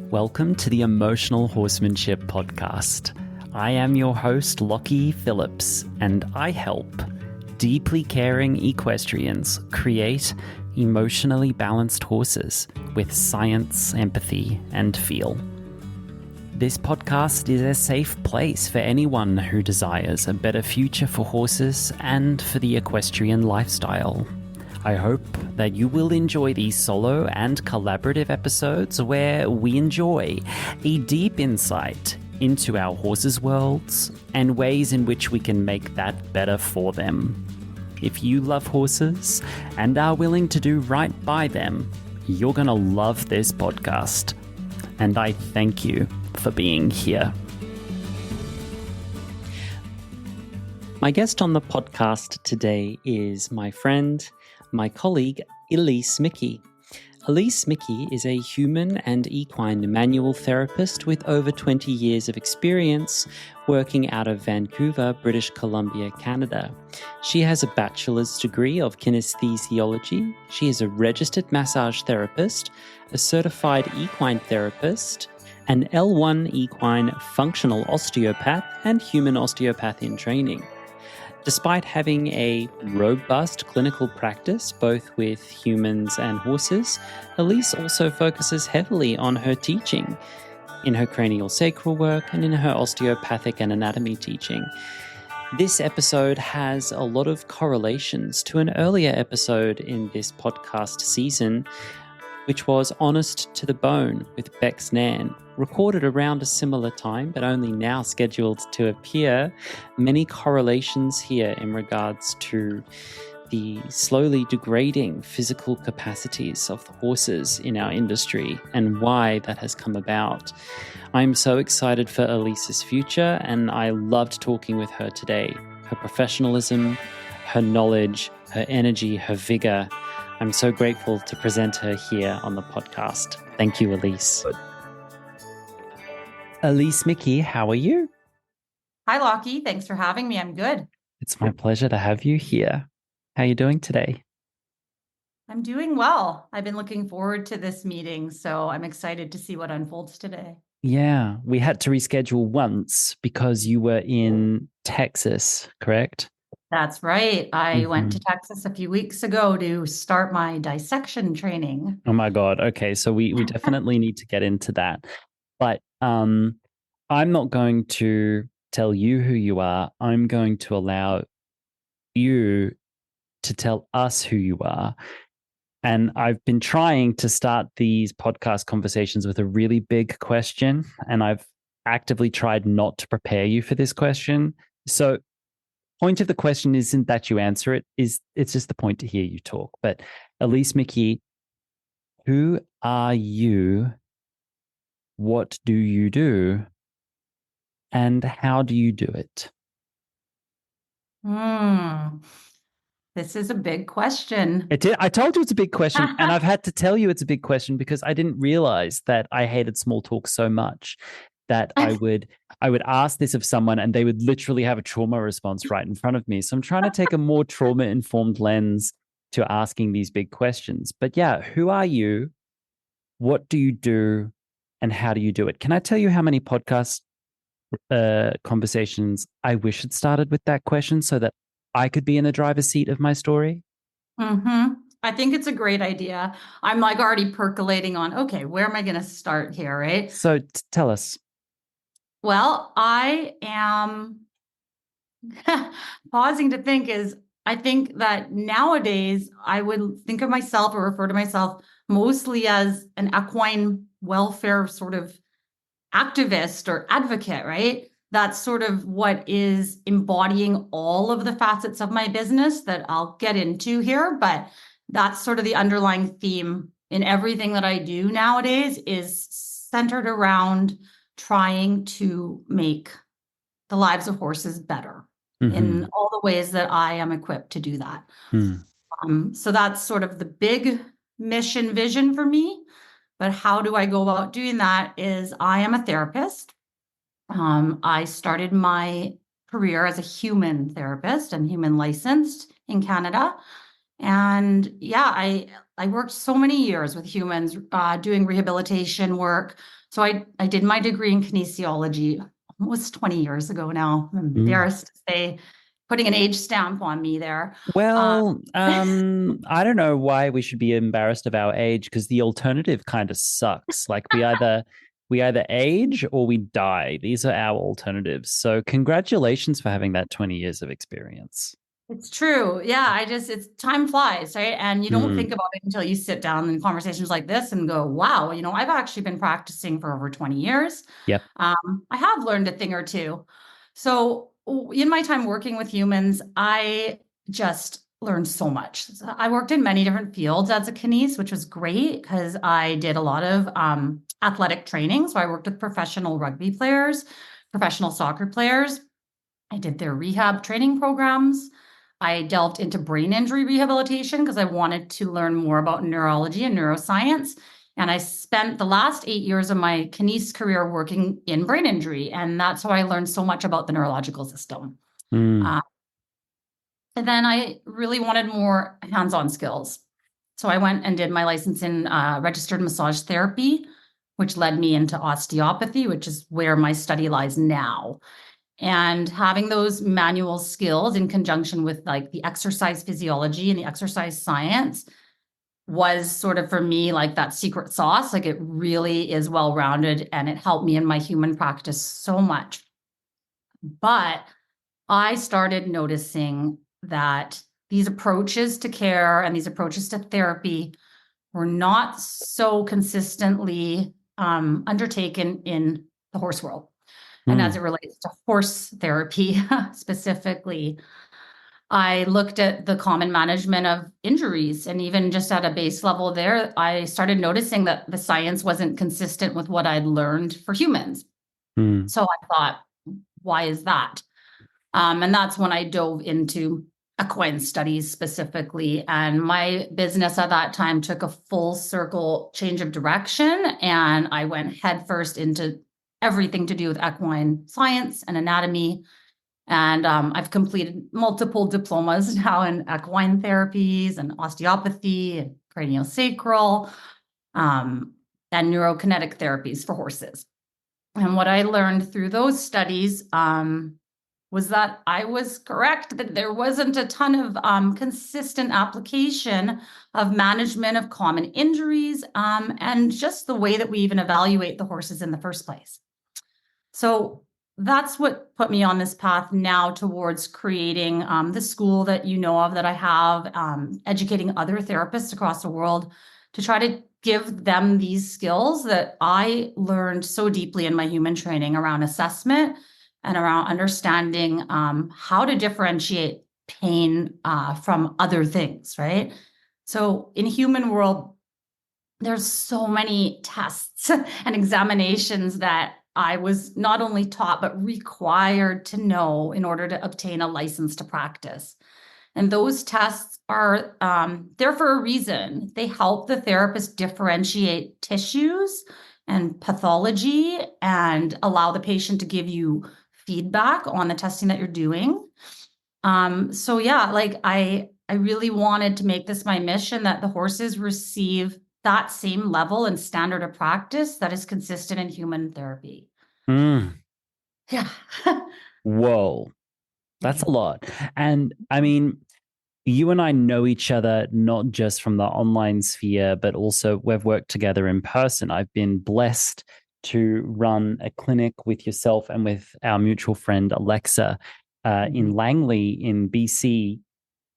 Welcome to the Emotional Horsemanship Podcast. I am your host, Lockie Phillips, and I help deeply caring equestrians create emotionally balanced horses with science, empathy, and feel. This podcast is a safe place for anyone who desires a better future for horses and for the equestrian lifestyle. I hope that you will enjoy these solo and collaborative episodes where we enjoy a deep insight into our horses' worlds and ways in which we can make that better for them. If you love horses and are willing to do right by them, you're going to love this podcast. And I thank you for being here. My guest on the podcast today is my friend, my colleague, Elisse Miki. Elisse Miki is a human and equine manual therapist with over 20 years of experience working out of Vancouver, British Columbia, Canada. She has a bachelor's degree of kinesthesiology. She is a registered massage therapist, a certified equine therapist, an L1 equine functional osteopath, and human osteopath in training. Despite having a robust clinical practice, both with humans and horses, Elisse also focuses heavily on her teaching in her cranial sacral work and in her osteopathic and anatomy teaching. This episode has a lot of correlations to an earlier episode in this podcast season, which was Honest to the Bone with Bex Nan, recorded around a similar time, but only now scheduled to appear. Many correlations here in regards to the slowly degrading physical capacities of the horses in our industry and why that has come about. I'm so excited for Elisse's future, and I loved talking with her today. Her professionalism, her knowledge, her energy, her vigor. I'm so grateful to present her here on the podcast. Thank you, Elisse. Elisse Miki, how are you? Hi, Lockie. Thanks for having me. I'm good. It's my pleasure to have you here. How are you doing today? I'm doing well. I've been looking forward to this meeting, so I'm excited to see what unfolds today. Yeah, we had to reschedule once because you were in Texas, correct? That's right. I went to Texas a few weeks ago to start my dissection training. Oh my God. Okay, so we definitely need to get into that. But I'm not going to tell you who you are. I'm going to allow you to tell us who you are. And I've been trying to start these podcast conversations with a really big question, and I've actively tried not to prepare you for this question. So point of the question isn't that you answer it, it's just the point to hear you talk. But Elisse Miki, who are you? What do you do? And how do you do it? This is a big question. I told you it's a big question, and I've had to tell you it's a big question because I didn't realize that I hated small talk so much that I would ask this of someone and they would literally have a trauma response right in front of me. So I'm trying to take a more trauma-informed lens to asking these big questions. But yeah, who are you? What do you do? And how do you do it? Can I tell you how many podcast conversations I wish had started with that question so that I could be in the driver's seat of my story? I think it's a great idea. I'm like already percolating on, okay, where am I going to start here, right? So tell us. Well, I am pausing to think I think that nowadays I would think of myself or refer to myself mostly as an equine welfare sort of activist or advocate, right? That's sort of what is embodying all of the facets of my business that I'll get into here. But that's sort of the underlying theme in everything that I do nowadays is centered around trying to make the lives of horses better in all the ways that I am equipped to do that. So that's sort of the big mission vision for me. But how do I go about doing that is I am a therapist. I started my career as a human therapist and human licensed in Canada. And yeah, I worked so many years with humans doing rehabilitation work. So I did my degree in kinesiology almost 20 years ago now. I'm Mm. embarrassed to say, putting an age stamp on me there. Uh, Well, I don't know why we should be embarrassed of our age because the alternative kind of sucks. Like we either age or we die. These are our alternatives. So congratulations for having that 20 years of experience. It's true. Yeah, it's time flies, right? And you don't think Mm. about it until you sit down in conversations like this and go, wow, I've actually been practicing for over 20 years. Yep. I have learned a thing or two. So in my time working with humans, I just learned so much. So I worked in many different fields as a kines, which was great because I did a lot of athletic training. So I worked with professional rugby players, professional soccer players. I did their rehab training programs. I delved into brain injury rehabilitation because I wanted to learn more about neurology and neuroscience. And I spent the last 8 years of my kines career working in brain injury. And that's how I learned so much about the neurological system. Mm. Uh, and then I really wanted more hands-on skills. So I went and did my license in registered massage therapy, which led me into osteopathy, which is where my study lies now. And having those manual skills in conjunction with like the exercise physiology and the exercise science was sort of for me like that secret sauce. Like it really is well rounded and it helped me in my human practice so much. But I started noticing that these approaches to care and these approaches to therapy were not so consistently undertaken in the horse world. And as Mm. it relates to horse therapy specifically, I looked at the common management of injuries. And even just at a base level there, I started noticing that the science wasn't consistent with what I'd learned for humans. Mm. So I thought, why is that? And that's when I dove into equine studies specifically. And my business at that time took a full circle change of direction. And I went headfirst into everything to do with equine science and anatomy. And I've completed multiple diplomas now in equine therapies and osteopathy and craniosacral and neurokinetic therapies for horses. And what I learned through those studies was that I was correct, that there wasn't a ton of consistent application of management of common injuries and just the way that we even evaluate the horses in the first place. So that's what put me on this path now towards creating the school that you know of that I have, educating other therapists across the world to try to give them these skills that I learned so deeply in my human training around assessment and around understanding how to differentiate pain from other things, right? So in human world, there's so many tests and examinations that I was not only taught, but required to know in order to obtain a license to practice. And those tests are there for a reason. They help the therapist differentiate tissues and pathology and allow the patient to give you feedback on the testing that you're doing. So yeah, like I really wanted to make this my mission that the horses receive that same level and standard of practice that is consistent in human therapy. Mm. Yeah. Whoa, that's a lot. And I mean, you and I know each other not just from the online sphere, but also we've worked together in person. I've been blessed to run a clinic with yourself and with our mutual friend Alexa in Mhm. Langley in BC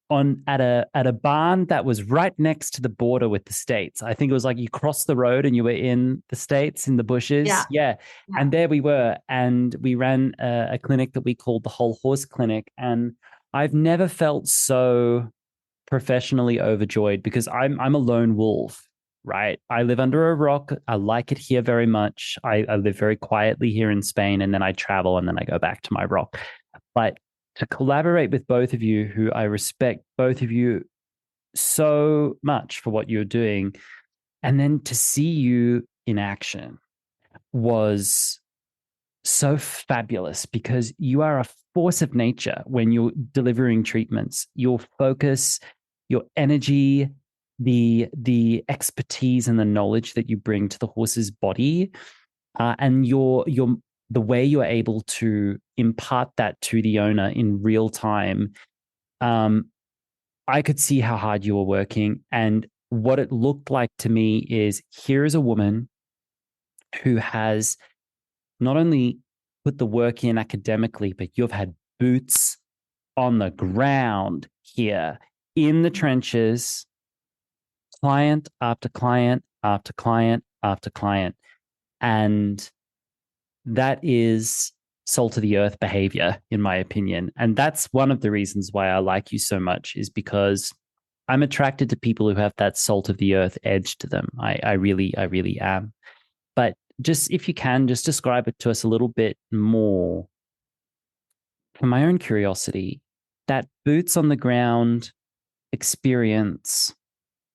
on at a barn that was right next to the border with the States. I think it was like you crossed the road and you were in the States in the bushes. Yeah. Yeah. Yeah. And there we were. And we ran a clinic that we called the Whole Horse Clinic. And I've never felt so professionally overjoyed because I'm a lone wolf, right? I live under a rock. I like it here very much. I live very quietly here in Spain, and then I travel and then I go back to my rock. But to collaborate with both of you, who I respect both of you so much for what you're doing, and then to see you in action was so fabulous because you are a force of nature when you're delivering treatments. Your focus your energy, the expertise and the knowledge that you bring to the horse's body, and your the way you're able to impart that to the owner in real time. I could see how hard you were working, and what it looked like to me is, here is a woman who has not only put the work in academically, but you've had boots on the ground here in the trenches, client after client after client after client. And that is salt of the earth behavior, in my opinion. And that's one of the reasons why I like you so much, is because I'm attracted to people who have that salt of the earth edge to them. I really am. But just, if you can, just describe it to us a little bit more, for my own curiosity, that boots on the ground experience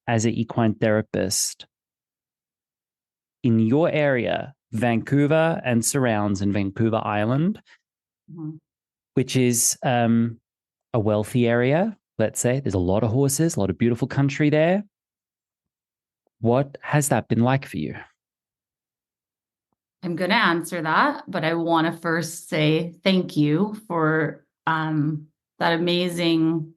as an equine therapist in your area, Vancouver and surrounds, in Vancouver Island, which is a wealthy area, let's say. There's a lot of horses, a lot of beautiful country there. What has that been like for you? I'm going to answer that, but I want to first say thank you for that amazing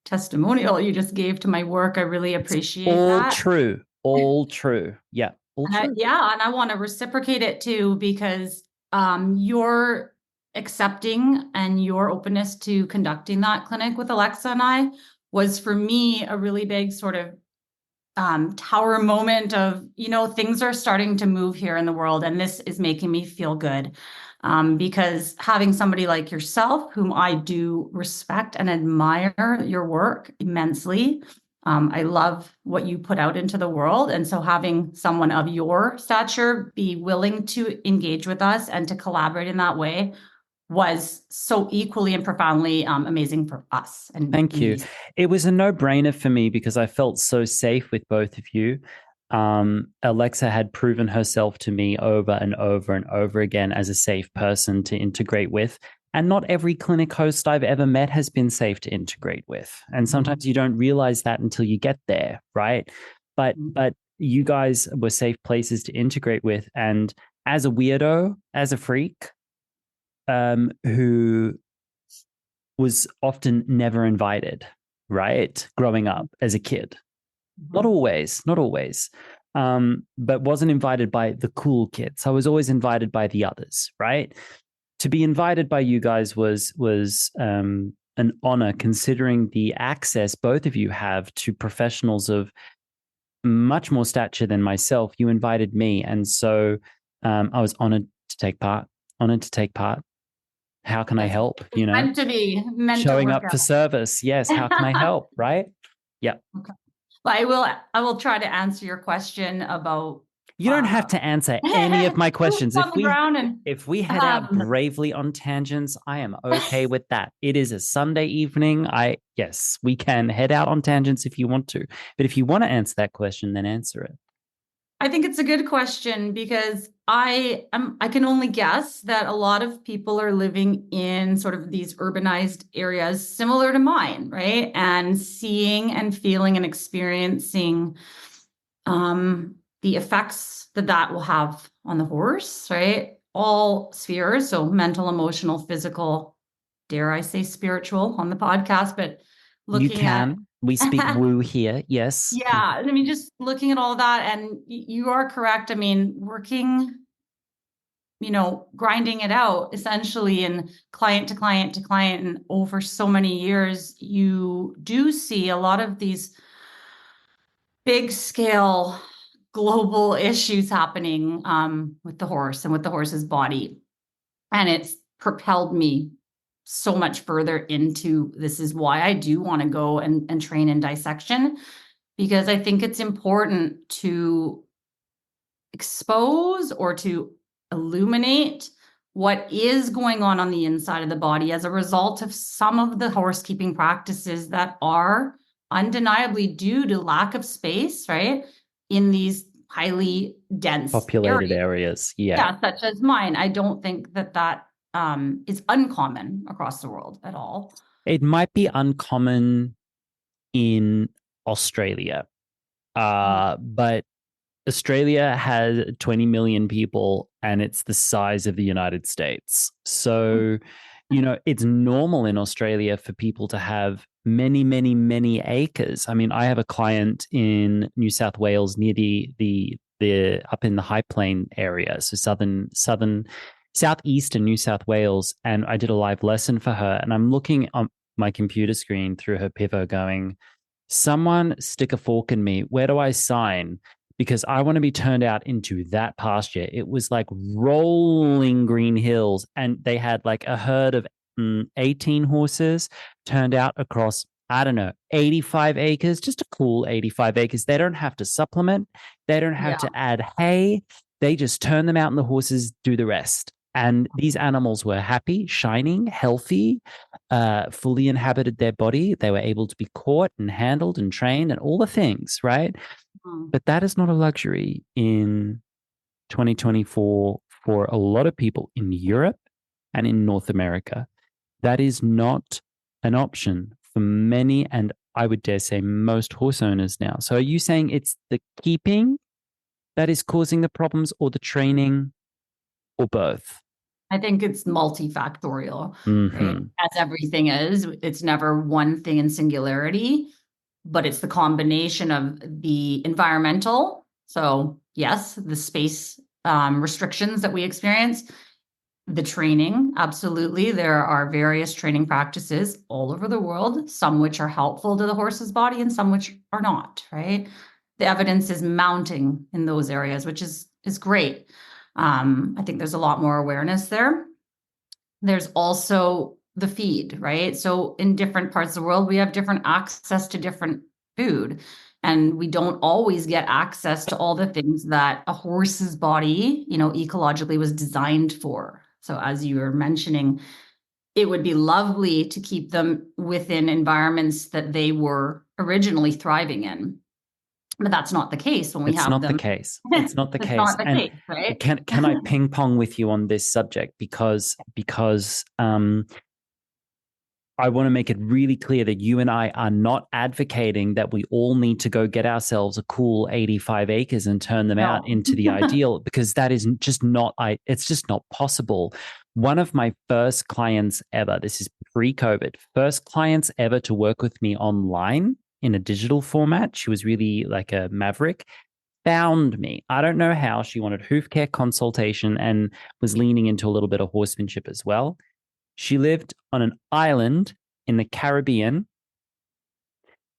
testimonial you just gave to my work. I really appreciate all that. True. All true. Yeah. All true. Yeah, and I want to reciprocate it too, because your accepting and your openness to conducting that clinic with Alexa and I was, for me, a really big sort of tower moment of, things are starting to move here in the world, and this is making me feel good. Because having somebody like yourself, whom I do respect and admire your work immensely, I love what you put out into the world. And so having someone of your stature be willing to engage with us and to collaborate in that way was so equally and profoundly amazing for us. And thank you. It was a no-brainer for me because I felt so safe with both of you. Alexa had proven herself to me over and over and over again as a safe person to integrate with. And not every clinic host I've ever met has been safe to integrate with. And sometimes you don't realize that until you get there, right? But you guys were safe places to integrate with. And as a weirdo, as a freak, who was often never invited, right? Growing up as a kid. Not always, but wasn't invited by the cool kids. I was always invited by the others, right? To be invited by you guys was an honor, considering the access both of you have to professionals of much more stature than myself. You invited me, and so I was honored to take part. How can I help? Meant to be, showing up for service. Yes. How can I help? Right? Yeah. Okay. Well, I will try to answer your question about. You don't have to answer any of my questions. If we head out bravely on tangents, I am okay with that. It is a Sunday evening. Yes, we can head out on tangents if you want to. But if you want to answer that question, then answer it. I think it's a good question, because I can only guess that a lot of people are living in sort of these urbanized areas similar to mine, right? And seeing and feeling and experiencing the effects that will have on the horse, right? All spheres, so mental, emotional, physical, dare I say spiritual on the podcast, but looking at we speak woo here. Yes. Yeah. I mean, just looking at all that, and you are correct. I mean, working, grinding it out essentially, and client to client to client, and over so many years, you do see a lot of these big scale global issues happening with the horse and with the horse's body. And it's propelled me so much further into, this is why I do want to go and train in dissection, because I think it's important to expose or to illuminate what is going on the inside of the body as a result of some of the horsekeeping practices that are undeniably due to lack of space, right? In these highly dense populated areas. Yeah, such as mine. I don't think that is uncommon across the world at all. It might be uncommon in Australia. But Australia has 20 million people and it's the size of the United States. So, it's normal in Australia for people to have many, many, many acres. I mean, I have a client in New South Wales near the up in the High Plain area, so southeastern New South Wales, and I did a live lesson for her, and I'm looking on my computer screen through her Pivo going, someone stick a fork in me. Where do I sign? Because I want to be turned out into that pasture. It was like rolling green hills, and they had like a herd of 18 horses turned out across, I don't know, 85 acres, just a cool 85 acres. They don't have to supplement, they don't have Yeah. to add hay. They just turn them out, and the horses do the rest. And these animals were happy, shining, healthy, fully inhabited their body. They were able to be caught and handled and trained and all the things, right? But that is not a luxury in 2024 for a lot of people in Europe and in North America. That is not an option for many, and I would dare say most horse owners now. So are you saying it's the keeping that is causing the problems, or the training, or both? I think it's multifactorial, right? Mm-hmm. As everything is, it's never one thing in singularity, but it's the combination of the environmental. So yes, the space restrictions that we experience, the training, absolutely. There are various training practices all over the world, some which are helpful to the horse's body and some which are not, right? The evidence is mounting in those areas, which is great. I think there's a lot more awareness there. There's also the feed, right? So in different parts of the world, we have different access to different food. And we don't always get access to all the things that a horse's body, ecologically was designed for. So as you were mentioning, it would be lovely to keep them within environments that they were originally thriving in. But that's not the case when we It's have not the them. case. It's not the It's case. not the And case, right? can I ping pong with you on this subject, because I want to make it really clear that you and I are not advocating that we all need to go get ourselves a cool 85 acres and turn them out No. into the ideal, because that is just not, it's just not possible. One of my first clients ever, this is pre-COVID, first clients ever to work with me online in a digital format. She was really like a maverick. Found me. I don't know how. She wanted hoof care consultation and was leaning into a little bit of horsemanship as well. She lived on an island in the Caribbean.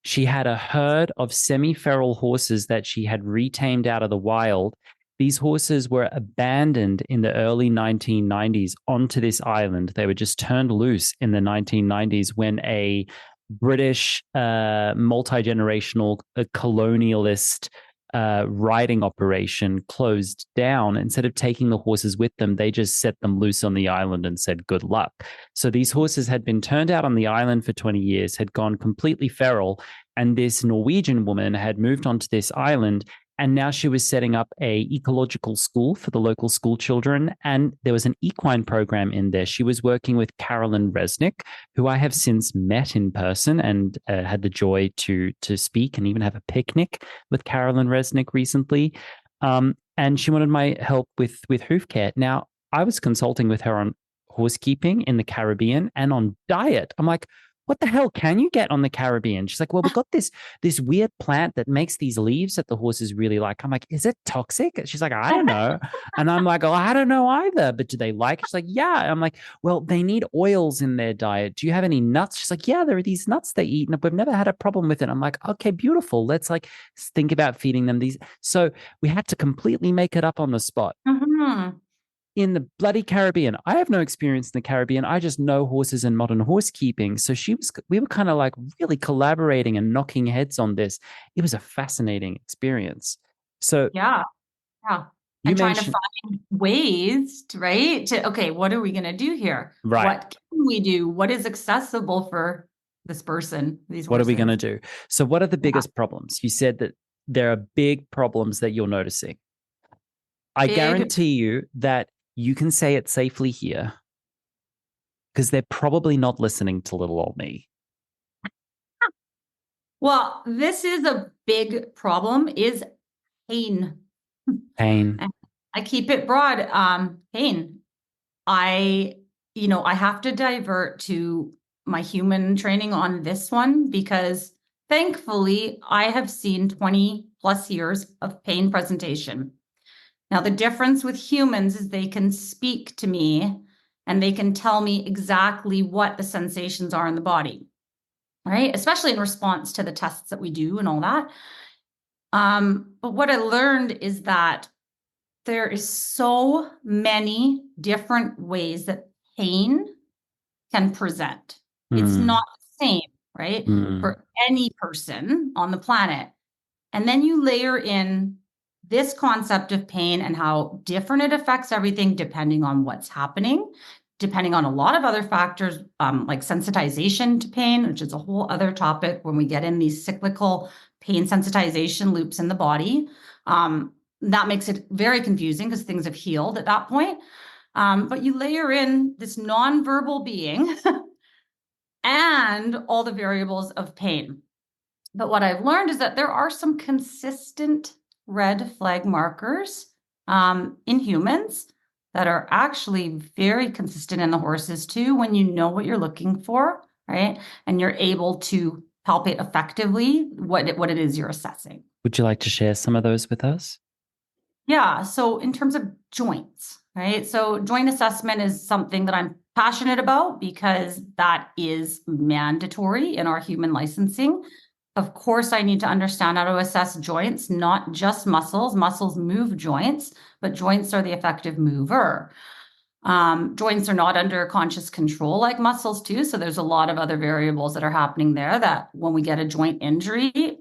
She had a herd of semi-feral horses that she had retamed out of the wild. These horses were abandoned in the early 1990s onto this island. They were just turned loose in the 1990s when a British multi-generational colonialist riding operation closed down. Instead of taking the horses with them, they just set them loose on the island and said, good luck. So these horses had been turned out on the island for 20 years, had gone completely feral. And this Norwegian woman had moved onto this island. And now she was setting up a ecological school for the local school children. And there was an equine program in there. She was working with Carolyn Resnick, who I have since met in person and had the joy to speak and even have a picnic with Carolyn Resnick recently. And she wanted my help with hoof care. Now, I was consulting with her on horsekeeping in the Caribbean and on diet. I'm like, what the hell can you get on the Caribbean? She's like, well, we've got this weird plant that makes these leaves that the horses really like. I'm like, is it toxic? She's like, I don't know. And I'm like, oh, I don't know either. But do they like it? She's like, yeah. I'm like, well, they need oils in their diet. Do you have any nuts? She's like, yeah, there are these nuts they eat, and we've never had a problem with it. I'm like, okay, beautiful. Let's like think about feeding them these. So we had to completely make it up on the spot. Mm-hmm. In the bloody Caribbean. I have no experience in the Caribbean. I just know horses and modern horse keeping. So we were kind of like really collaborating and knocking heads on this. It was a fascinating experience. So Yeah. you And trying to mentioned, find ways okay, what are we going to do here? right. What can we do? What is accessible for this person, these What are we horses? going to do? So what are the biggest problems? You said that there are big problems that you're noticing. I guarantee you that you can say it safely here, because they're probably not listening to little old me. Well, this is a big problem, is pain. Pain. And I keep it broad. Pain. I, I have to divert to my human training on this one because thankfully I have seen 20 plus years of pain presentation. Now, the difference with humans is they can speak to me and they can tell me exactly what the sensations are in the body, right? Especially in response to the tests that we do and all that. But what I learned is that there is so many different ways that pain can present. It's not the same, right? For any person on the planet. And then you layer in this concept of pain and how different it affects everything depending on what's happening, depending on a lot of other factors, like sensitization to pain, which is a whole other topic when we get in these cyclical pain sensitization loops in the body. That makes it very confusing because things have healed at that point. But you layer in this nonverbal being and all the variables of pain. But what I've learned is that there are some consistent red flag markers in humans that are actually very consistent in the horses too, when you know what you're looking for, right? And you're able to palpate effectively what it is you're assessing. Would you like to share some of those with us? Yeah. So in terms of joints, right? So joint assessment is something that I'm passionate about because that is mandatory in our human licensing. Of course, I need to understand how to assess joints, not just muscles. Muscles move joints, but joints are the effective mover. Joints are not under conscious control like muscles too. So there's a lot of other variables that are happening there that when we get a joint injury,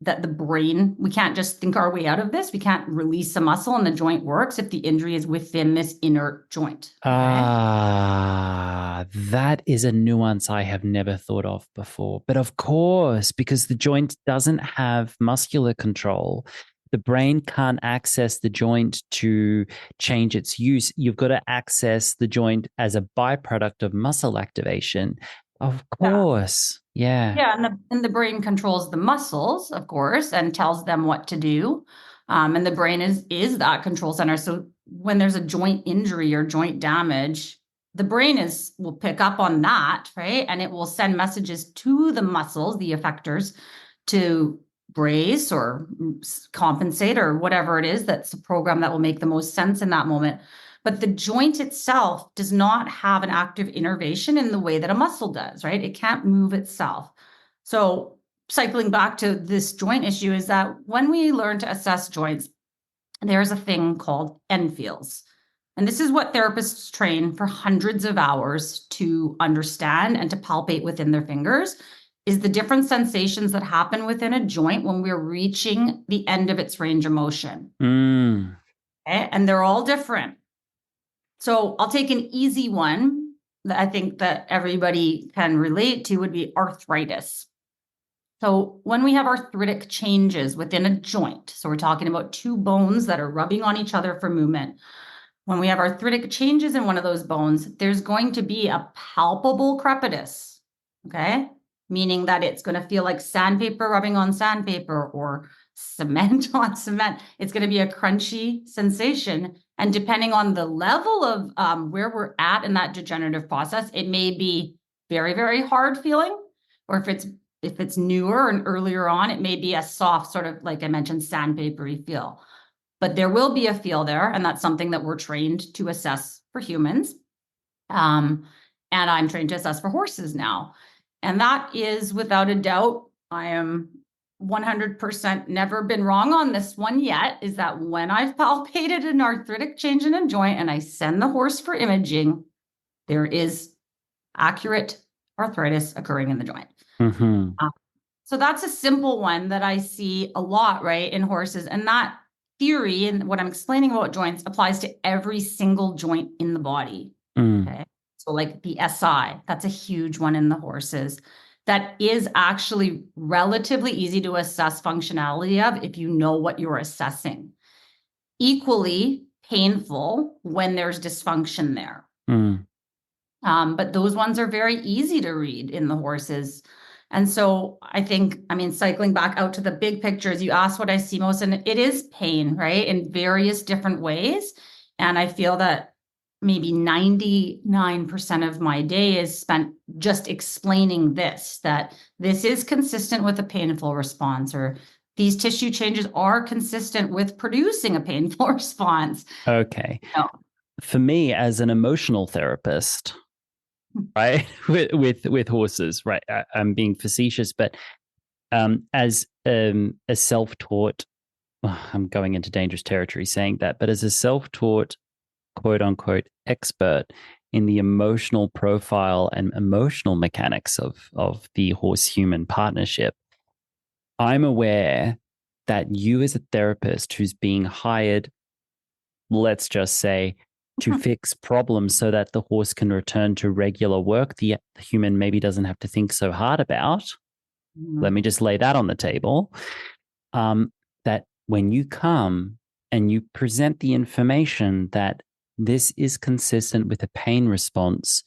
that the brain, we can't just think our way out of this. We can't release a muscle and the joint works if the injury is within this inert joint. That is a nuance I have never thought of before. But of course, because the joint doesn't have muscular control, the brain can't access the joint to change its use. You've got to access the joint as a byproduct of muscle activation. Of course. Yeah. Yeah, and the brain controls the muscles, of course, and tells them what to do. And the brain is that control center. So when there's a joint injury or joint damage, the brain will pick up on that, right? And it will send messages to the muscles, the effectors, to brace or compensate or whatever it is. That's the program that will make the most sense in that moment. But the joint itself does not have an active innervation in the way that a muscle does, right? It can't move itself. So cycling back to this joint issue is that when we learn to assess joints, there's a thing called end feels. And this is what therapists train for hundreds of hours to understand and to palpate within their fingers, is the different sensations that happen within a joint when we're reaching the end of its range of motion. Okay? And they're all different. So I'll take an easy one that I think that everybody can relate to would be arthritis. So when we have arthritic changes within a joint, so we're talking about two bones that are rubbing on each other for movement. When we have arthritic changes in one of those bones, there's going to be a palpable crepitus, okay? Meaning that it's going to feel like sandpaper rubbing on sandpaper or cement on cement. It's going to be a crunchy sensation. And depending on the level of where we're at in that degenerative process, it may be very, very hard feeling, or if it's newer and earlier on, it may be a soft sort of, like I mentioned, sandpapery feel. But there will be a feel there, and that's something that we're trained to assess for humans. And I'm trained to assess for horses now. And that is, without a doubt, I am 100% never been wrong on this one yet, is that when I've palpated an arthritic change in a joint and I send the horse for imaging, there is accurate arthritis occurring in the joint. So that's a simple one that I see a lot, right, in horses. And that theory and what I'm explaining about joints applies to every single joint in the body. Okay. So like the SI, that's a huge one in the horses. That is actually relatively easy to assess functionality of if you know what you're assessing. Equally painful when there's dysfunction there. But those ones are very easy to read in the horses. And so I think, I mean, cycling back out to the big pictures, you asked what I see most, and it is pain, right? In various different ways. And I feel that maybe 99% of my day is spent just explaining this, that this is consistent with a painful response, or these tissue changes are consistent with producing a painful response. Okay. No. For me, as an emotional therapist, right, with horses, right, I'm being facetious, but as a self-taught, I'm going into dangerous territory saying that, but as a self-taught, quote unquote, expert in the emotional profile and emotional mechanics of the horse-human partnership, I'm aware that you as a therapist who's being hired, let's just say, to fix problems so that the horse can return to regular work the human maybe doesn't have to think so hard about. Let me just lay that on the table. That when you come and you present the information that this is consistent with a pain response,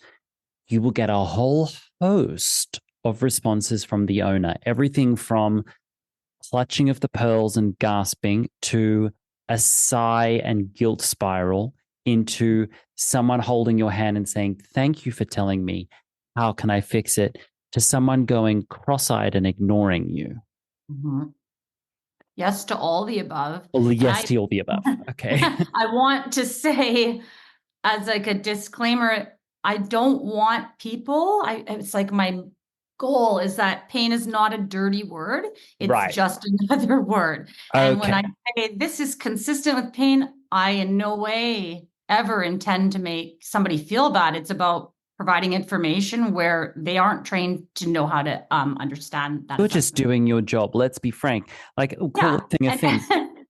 you will get a whole host of responses from the owner. Everything from clutching of the pearls and gasping to a sigh and guilt spiral into someone holding your hand and saying, thank you for telling me. How can I fix it? To someone going cross-eyed and ignoring you. Mm-hmm. Yes to all the above. Well, yes to all the above. Okay. I want to say, as like a disclaimer, I don't want people, it's like my goal is that pain is not a dirty word. It's right. just another word. And when I say this is consistent with pain, I in no way ever intend to make somebody feel bad. It's about providing information where they aren't trained to know how to understand that. You're just doing your job. Let's be frank. Like, call a thing a thing.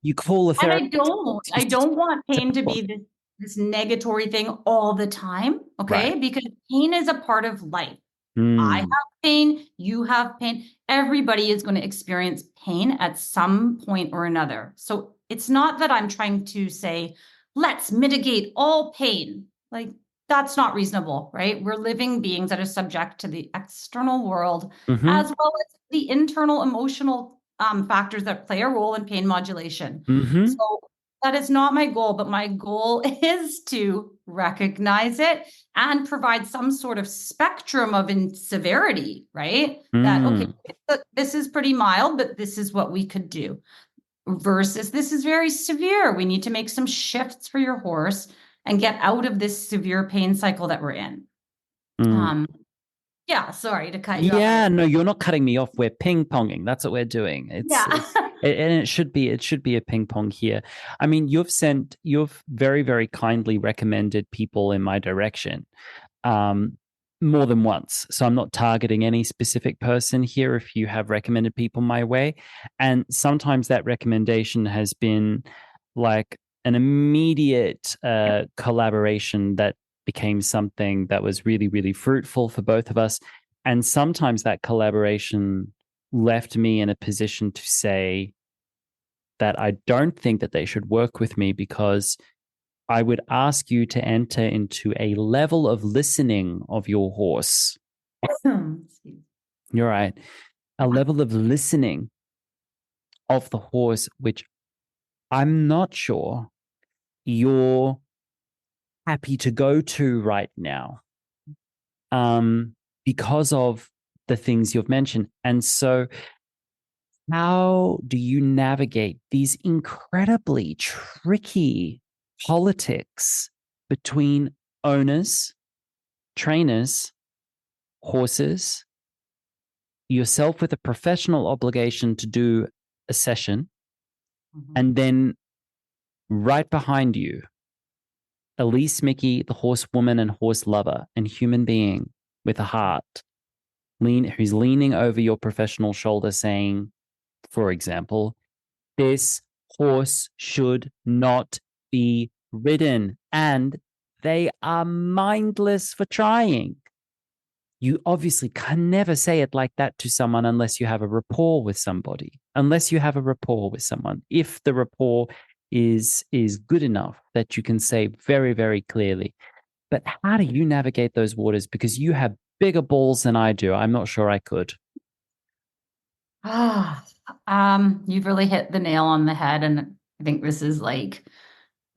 You call a therapist. And I don't want pain to be this negatory thing all the time. Okay. Right. Because pain is a part of life. Mm. I have pain. You have pain. Everybody is going to experience pain at some point or another. So it's not that I'm trying to say, let's mitigate all pain. Like, that's not reasonable, right? We're living beings that are subject to the external world, Mm-hmm. as well as the internal emotional factors that play a role in pain modulation. Mm-hmm. So that is not my goal, but my goal is to recognize it and provide some sort of spectrum of severity, right? That, okay, this is pretty mild, but this is what we could do. Versus this is very severe. We need to make some shifts for your horse and get out of this severe pain cycle that we're in. Yeah, sorry to cut you off. Yeah, no, you're not cutting me off. We're ping-ponging. That's what we're doing. And it should be a ping pong here. I mean, you've very, very kindly recommended people in my direction more than once. So I'm not targeting any specific person here if you have recommended people my way. And sometimes that recommendation has been like an immediate collaboration that became something that was really, really fruitful for both of us. And sometimes that collaboration left me in a position to say that I don't think that they should work with me because I would ask you to enter into a level of listening of your horse. You're right. A level of listening of the horse, which I'm not sure you're happy to go to right now because of the things you've mentioned. And so how do you navigate these incredibly tricky politics between owners, trainers, horses, yourself with a professional obligation to do a session, and then right behind you, Elisse Miki, the horsewoman and horse lover and human being with a heart, who's leaning over your professional shoulder saying, for example, this horse should not be ridden, and they are mindless for trying. You obviously can never say it like that to someone unless you have a rapport with somebody, If the rapport is good enough that you can say very, very clearly. But how do you navigate those waters? Because you have bigger balls than I do. I'm not sure I could. Ah, you've really hit the nail on the head, and I think this is like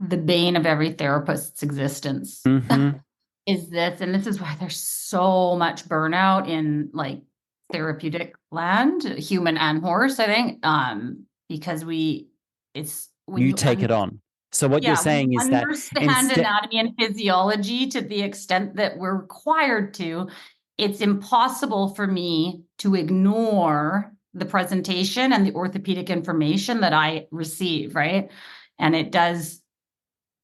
the bane of every therapist's existence. Mm-hmm. Is this, and this is why there's so much burnout in like therapeutic land, human and horse, I think. Because it's when You you take it on. So what you're yeah, when you saying is that understand instead, anatomy and physiology to the extent that we're required to, it's impossible for me to ignore the presentation and the orthopedic information that I receive, right? And it does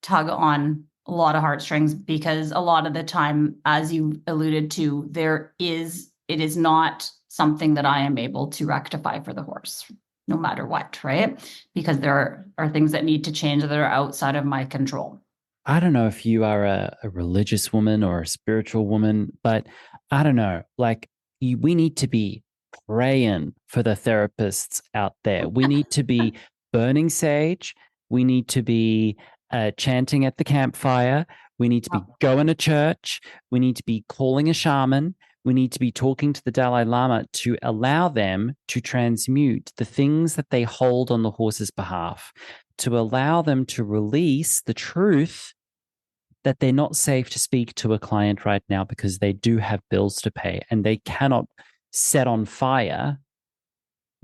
tug on a lot of heartstrings because a lot of the time, as you alluded to, it is not something that I am able to rectify for the horse, no matter what, right? Because there are things that need to change that are outside of my control. I don't know if you are a religious woman or a spiritual woman, but I don't know, like we need to be praying for the therapists out there. We need to be burning sage. We need to be chanting at the campfire. We need to be going to church. We need to be calling a shaman. We need to be talking to the Dalai Lama to allow them to transmute the things that they hold on the horse's behalf, to allow them to release the truth that they're not safe to speak to a client right now because they do have bills to pay and they cannot set on fire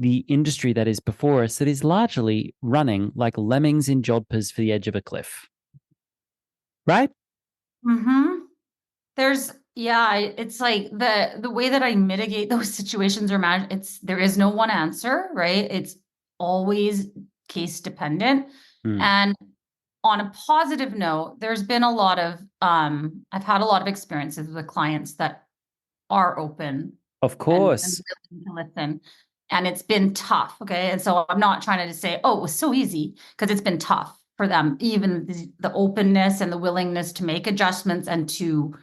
the industry that is before us, that is largely running like lemmings in jodhpurs for the edge of a cliff. Right? Mm-hmm. It's like the way that I mitigate those situations or manage, there is no one answer, right? It's always case dependent. Mm. And on a positive note, there's been a lot of I've had a lot of experiences with clients that are open Of and course. willing to listen. And it's been tough. Okay. And so I'm not trying to say, oh, it was so easy, because it's been tough for them, even the openness and the willingness to make adjustments and to,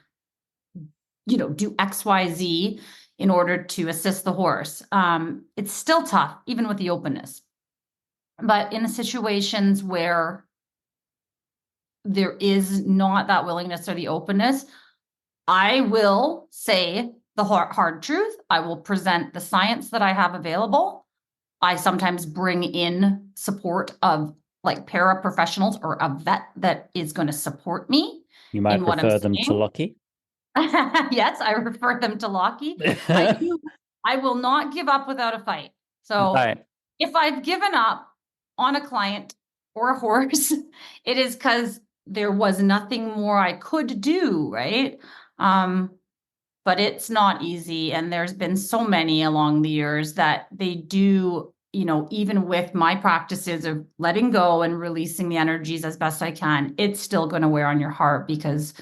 do XYZ in order to assist the horse. It's still tough, even with the openness. But in the situations where there is not that willingness or the openness, I will say the hard truth. I will present the science that I have available. I sometimes bring in support of like paraprofessionals or a vet that is going to support me You might in what I'm refer them to saying. Lockie. Yes, I refer them to Lockie. I do. I will not give up without a fight. So Right. if I've given up on a client or a horse, it is because there was nothing more I could do, right? Um, but it's not easy. And there's been so many along the years that they do, even with my practices of letting go and releasing the energies as best I can, it's still going to wear on your heart because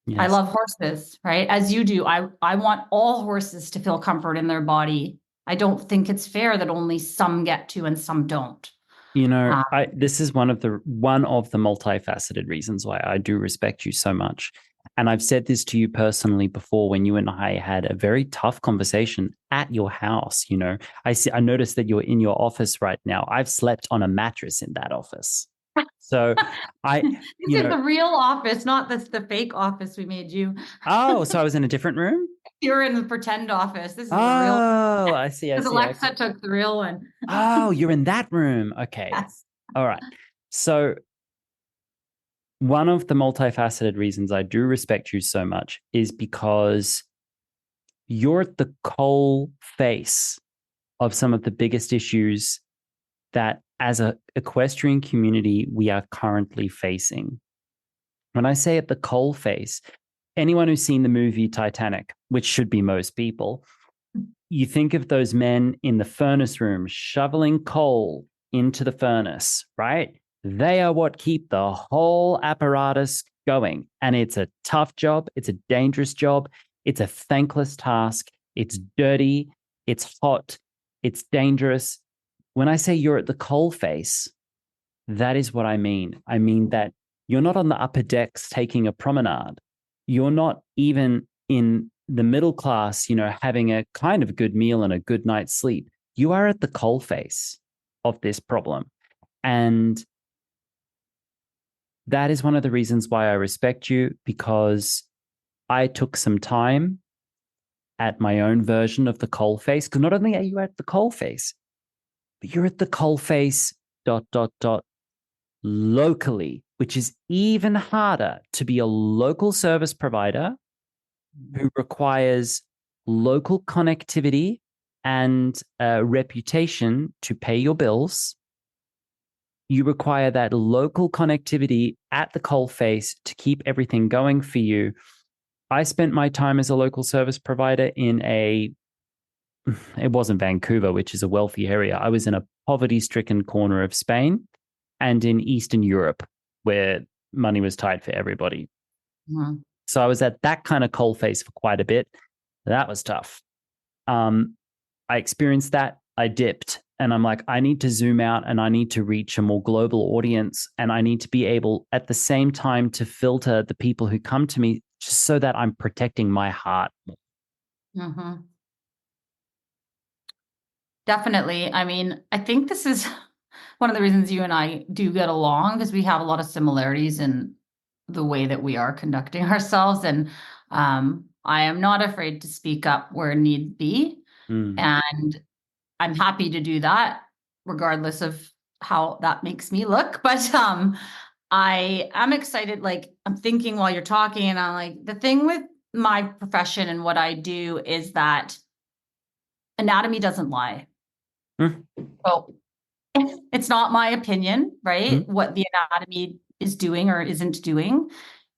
I Yes. love horses, right? As you do. I want all horses to feel comfort in their body. I don't think it's fair that only some get to and some don't. You know, Um, this is one of the multifaceted reasons why I do respect you so much. And I've said this to you personally before when you and I had a very tough conversation at your house. I noticed that you're in your office right now. I've slept on a mattress in that office. So I, this you is know, the real office, not the fake office we made you. oh, so I was in a different room? You're in the pretend office. This is the real, Oh, I see, I because see, I Alexa see. took the real one. Oh, you're in that room. Okay. Yes. All right. So one of the multifaceted reasons I do respect you so much is because you're at the coal face of some of the biggest issues that as a equestrian community we are currently facing. When I say at the coal face, anyone who's seen the movie Titanic, which should be most people, you think of those men in the furnace room shoveling coal into the furnace, right? They are what keep the whole apparatus going. And it's a tough job. It's a dangerous job. It's a thankless task. It's dirty. It's hot. It's dangerous. When I say you're at the coal face, that is what I mean. I mean that you're not on the upper decks taking a promenade. You're not even in the middle class, having a kind of good meal and a good night's sleep. You are at the coalface of this problem. And that is one of the reasons why I respect you, because I took some time at my own version of the coalface, because not only are you at the coalface, but you're at the coalface locally, which is even harder to be a local service provider who requires local connectivity and a reputation to pay your bills. You require that local connectivity at the coalface to keep everything going for you. I spent my time as a local service provider it wasn't Vancouver, which is a wealthy area. I was in a poverty-stricken corner of Spain and in Eastern Europe, where money was tight for everybody. Mm-hmm. So I was at that kind of coalface for quite a bit. That was tough. I experienced that. I dipped, and I'm like, I need to zoom out and I need to reach a more global audience. And I need to be able at the same time to filter the people who come to me, just so that I'm protecting my heart. Mm-hmm. Definitely. I mean, I think this is one of the reasons you and I do get along, because we have a lot of similarities in the way that we are conducting ourselves. And I am not afraid to speak up where need be. And I'm happy to do that, regardless of how that makes me look. But I am excited. Like, I'm thinking while you're talking, and I'm like, the thing with my profession and what I do is that anatomy doesn't lie. So it's not my opinion, right? What the anatomy is doing or isn't doing.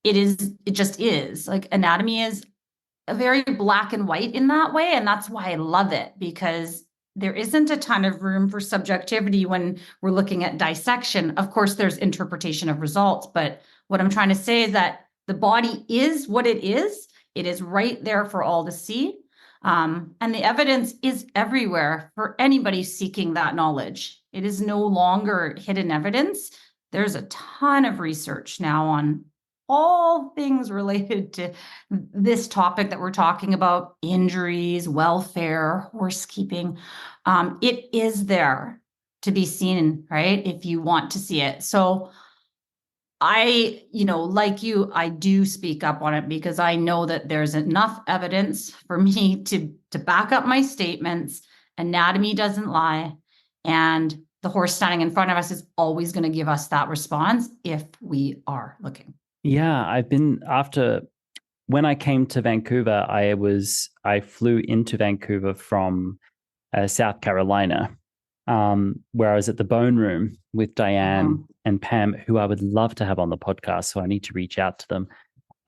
It just is. Like, anatomy is a very black and white in that way. And that's why I love it, because there isn't a ton of room for subjectivity when we're looking at dissection. Of course, there's interpretation of results, but what I'm trying to say is that the body is what it is. It is right there for all to see. And the evidence is everywhere for anybody seeking that knowledge. It is no longer hidden evidence. There's a ton of research now on all things related to this topic that we're talking about: injuries, welfare, horsekeeping. It is there to be seen, right? If you want to see it. So like you, I do speak up on it, because I know that there's enough evidence for me to back up my statements. Anatomy doesn't lie. And the horse standing in front of us is always going to give us that response if we are looking. Yeah, when I came to Vancouver, I flew into Vancouver from South Carolina, where I was at the Bone Room with Diane and Pam, who I would love to have on the podcast. So I need to reach out to them.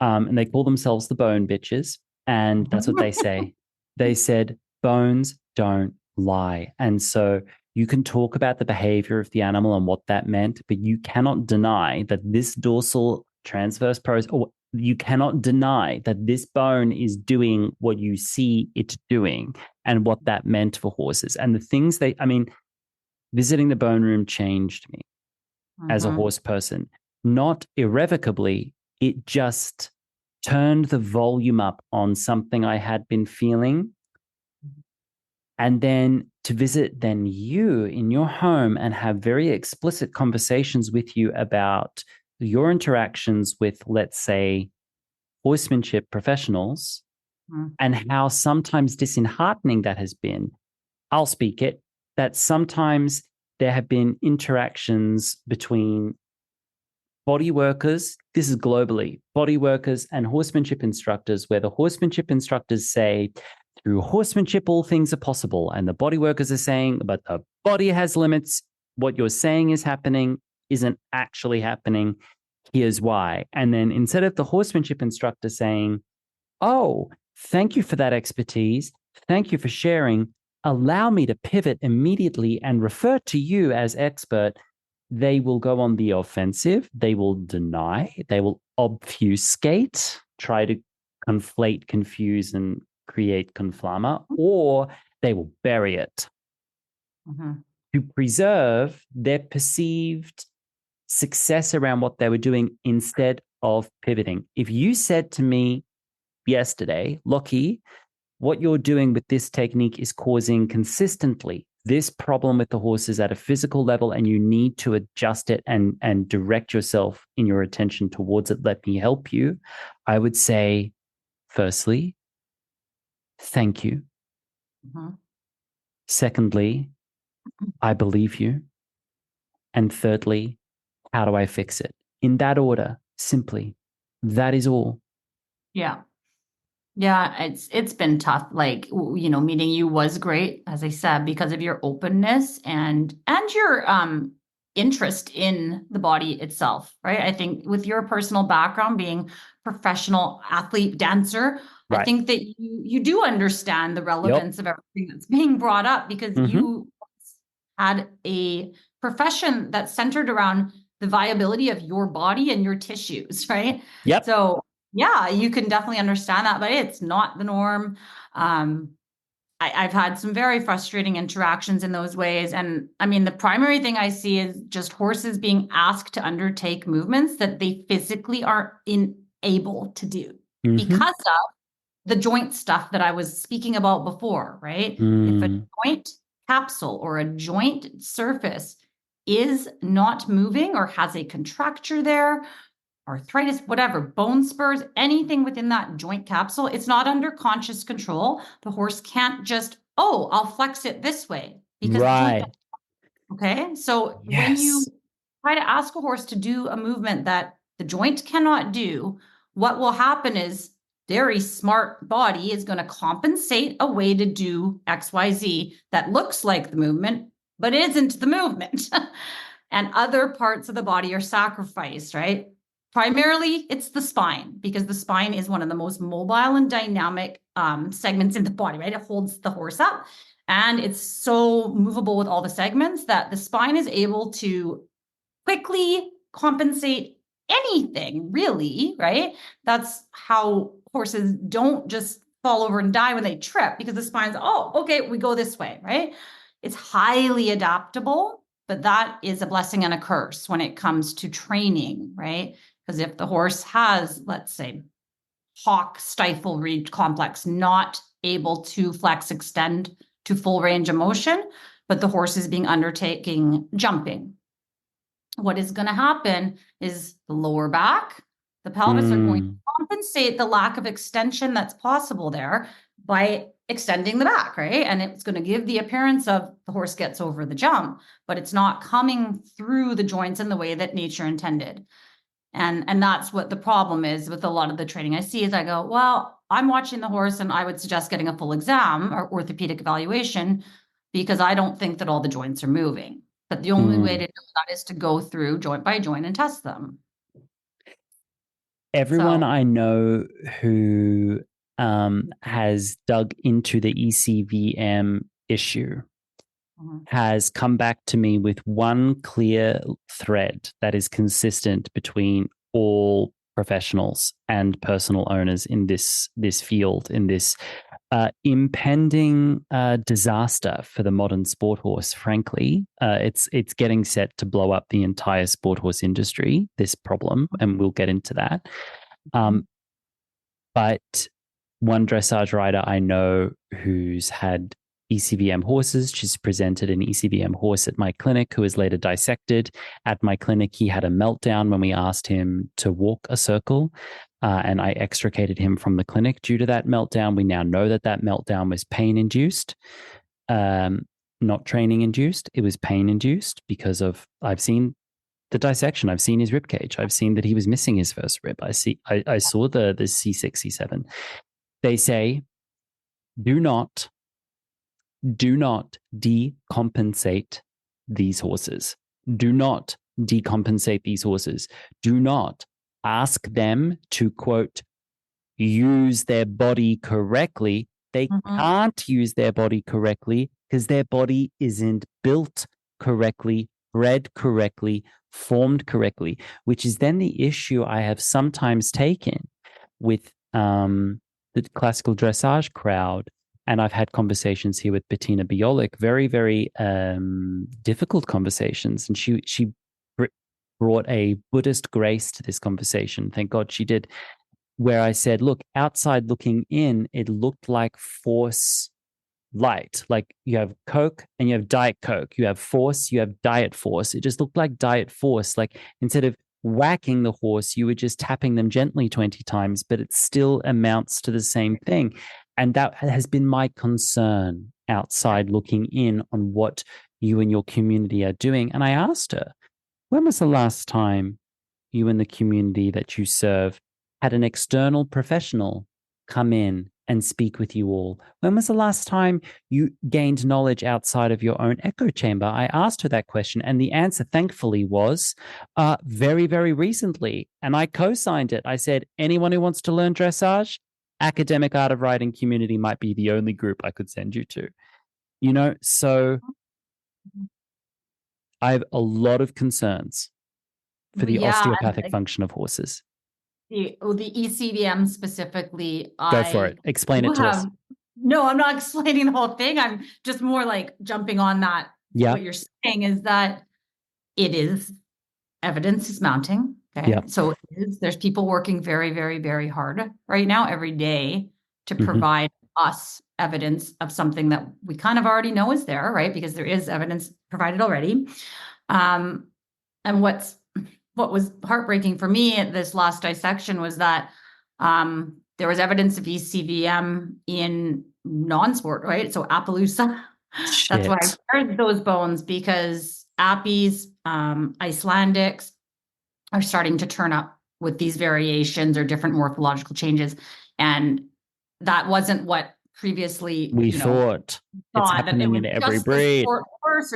And they call themselves the Bone Bitches. And that's what they say. They said, bones don't lie. And so you can talk about the behavior of the animal and what that meant, but you cannot deny that this dorsal transverse process, or you cannot deny that this bone is doing what you see it doing and what that meant for horses. And the things visiting the Bone Room changed me as a horse person. Not irrevocably, it just turned the volume up on something I had been feeling. And then to visit you in your home and have very explicit conversations with you about your interactions with, let's say, horsemanship professionals, and how sometimes disheartening that has been. I'll speak it, that sometimes there have been interactions between body workers, this is globally, body workers and horsemanship instructors, where the horsemanship instructors say, through horsemanship, all things are possible. And the body workers are saying, but the body has limits. What you're saying is happening isn't actually happening. Here's why. And then instead of the horsemanship instructor saying, oh, thank you for that expertise, thank you for sharing, allow me to pivot immediately and refer to you as expert, they will go on the offensive. They will deny. They will obfuscate, try to conflate, confuse, and create conflama, or they will bury it to preserve their perceived success around what they were doing instead of pivoting. If you said to me yesterday, Lockie, what you're doing with this technique is causing consistently this problem with the horses at a physical level, and you need to adjust it and direct yourself in your attention towards it, let me help you, I would say, firstly, thank you. Mhm. Secondly, I believe you. And thirdly, how do I fix it? In that order, simply. That is all. Yeah. Yeah, it's been tough. Like, meeting you was great, as I said, because of your openness and your interest in the body itself, right? I think with your personal background being professional athlete dancer, I Right. think that you do understand the Yep. relevance of everything that's being brought up because Mm-hmm. you had a profession that's centered around the viability of your body and your tissues, right? Yep. So yeah, you can definitely understand that, but it's not the norm. Um, I've had some very frustrating interactions in those ways. And I mean, the primary thing I see is just horses being asked to undertake movements that they physically aren't able to do Mm-hmm. because of the joint stuff that I was speaking about before, right? If a Mm. joint capsule or a joint surface is not moving or has a contracture there, arthritis, whatever, bone spurs, anything within that joint capsule, it's not under conscious control. The horse can't just, oh, I'll flex it this way because the joint. Right. Okay. So when you Yes. try to ask a horse to do a movement that the joint cannot do, what will happen is very smart body is going to compensate a way to do XYZ that looks like the movement, but isn't the movement. And other parts of the body are sacrificed, right? Primarily, it's the spine because the spine is one of the most mobile and dynamic segments in the body, right? It holds the horse up and it's so movable with all the segments that the spine is able to quickly compensate anything, really, right? That's how horses don't just fall over and die when they trip because the spine's, oh, okay, we go this way, right? It's highly adaptable, but that is a blessing and a curse when it comes to training, right? Because if the horse has, let's say, hock stifle reed complex, not able to flex extend to full range of motion, but the horse is being undertaking jumping, what is going to happen is the lower back, the pelvis are going to Mm. compensate the lack of extension that's possible there by extending the back, right? And it's going to give the appearance of the horse gets over the jump, but it's not coming through the joints in the way that nature intended. And that's what the problem is with a lot of the training I see is I go, well, I'm watching the horse and I would suggest getting a full exam or orthopedic evaluation because I don't think that all the joints are moving. But the only way to Mm. know that is to go through joint by joint and test them. Everyone So, I know who has dug into the ECVM issue mhm. has come back to me with one clear thread that is consistent between all professionals and personal owners in this field, in this impending disaster for the modern sport horse. Frankly, it's getting set to blow up the entire sport horse industry. This problem, and we'll get into that. But one dressage rider I know who's had ECVM horses, she's presented an ECVM horse at my clinic who was later dissected. At my clinic, he had a meltdown when we asked him to walk a circle, and I extricated him from the clinic due to that meltdown. We now know that that meltdown was pain-induced, not training-induced. It was pain-induced because of, I've seen the dissection. I've seen his rib cage. I've seen that he was missing his first rib. I saw the C6, C7. They say, do not decompensate these horses. Do not decompensate these horses. Do not ask them to, quote, use their body correctly. They Mhm. can't use their body correctly because their body isn't built correctly, bred correctly, formed correctly, which is then the issue I have sometimes taken with the classical dressage crowd. And I've had conversations here with Bettina Biolik, very, very difficult conversations. And she brought a Buddhist grace to this conversation. Thank God she did, where I said, look, outside looking in, it looked like force light. Like you have Coke and you have Diet Coke. You have force, you have diet force. It just looked like diet force. Like instead of whacking the horse, you were just tapping them gently 20 times, but it still amounts to the same thing. And that has been my concern outside looking in on what you and your community are doing. And I asked her, when was the last time you and the community that you serve had an external professional come in and speak with you all? When was the last time you gained knowledge outside of your own echo chamber? I asked her that question, and the answer, thankfully, was very, very recently. And I co-signed it. I said, anyone who wants to learn dressage, academic art of riding community might be the only group I could send you to. So I have a lot of concerns for the Yeah, osteopathic function of horses. the ECVM specifically, Go for it. Explain it to us. No, I'm not explaining the whole thing. I'm just more like jumping on that. Yeah. What you're saying is that evidence is mounting. Okay. Yeah. So there's people working very, very, very hard right now every day to provide us evidence of something that we kind of already know is there, right? Because there is evidence provided already. And what was heartbreaking for me at this last dissection was that there was evidence of ECVM in non-sport, right? So Appaloosa. That's why I heard those bones, because Appies, Icelandics are starting to turn up with these variations or different morphological changes. And that wasn't what previously we thought. It's happening in every breed.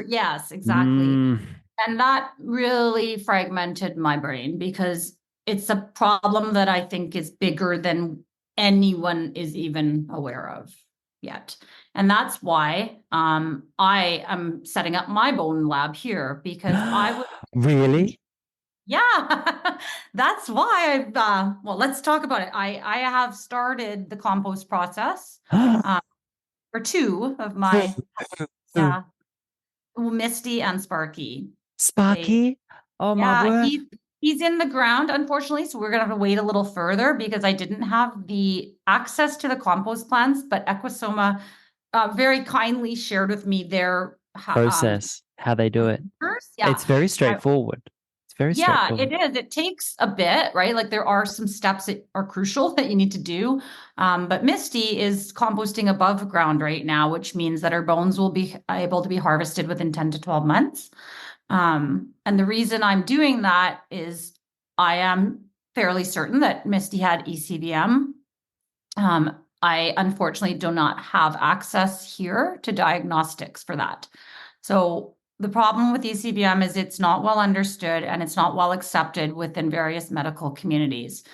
Yes, exactly. And that really fragmented my brain, because it's a problem that I think is bigger than anyone is even aware of yet. And that's why I am setting up my bone lab here, because I would really. Yeah, that's why I've well, let's talk about it. I have started the compost process for two of my Misty and Sparky. Sparky? My word. He's in the ground, unfortunately, so we're gonna have to wait a little further, because I didn't have the access to the compost plants, but Equisoma very kindly shared with me their process, how they do it. Yeah. It's very straightforward. Yeah, it is. It takes a bit, right? Like there are some steps that are crucial that you need to do. But Misty is composting above ground right now, which means that her bones will be able to be harvested within 10 to 12 months. And the reason I'm doing that is I am fairly certain that Misty had ECVM. I unfortunately do not have access here to diagnostics for that. So the problem with ECVM is it's not well understood and it's not well accepted within various medical communities.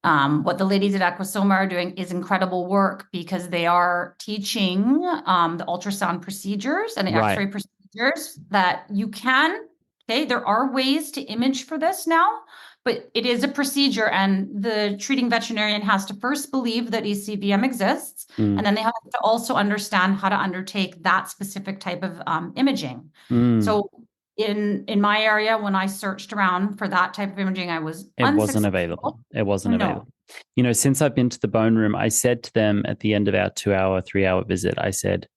What the ladies at Equisoma are doing is incredible work, because they are teaching the ultrasound procedures and the X-ray procedures that you can, there are ways to image for this now, but it is a procedure, and the treating veterinarian has to first believe that ECVM exists, and then they have to also understand how to undertake that specific type of imaging. So in my area, when I searched around for that type of imaging, it wasn't available. It wasn't available. Since I've been to the bone room, I said to them at the end of our 2-hour, 3-hour visit, I said,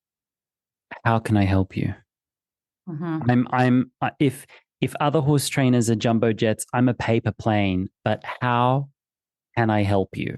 how can I help you? If other horse trainers are jumbo jets, I'm a paper plane, but how can I help you?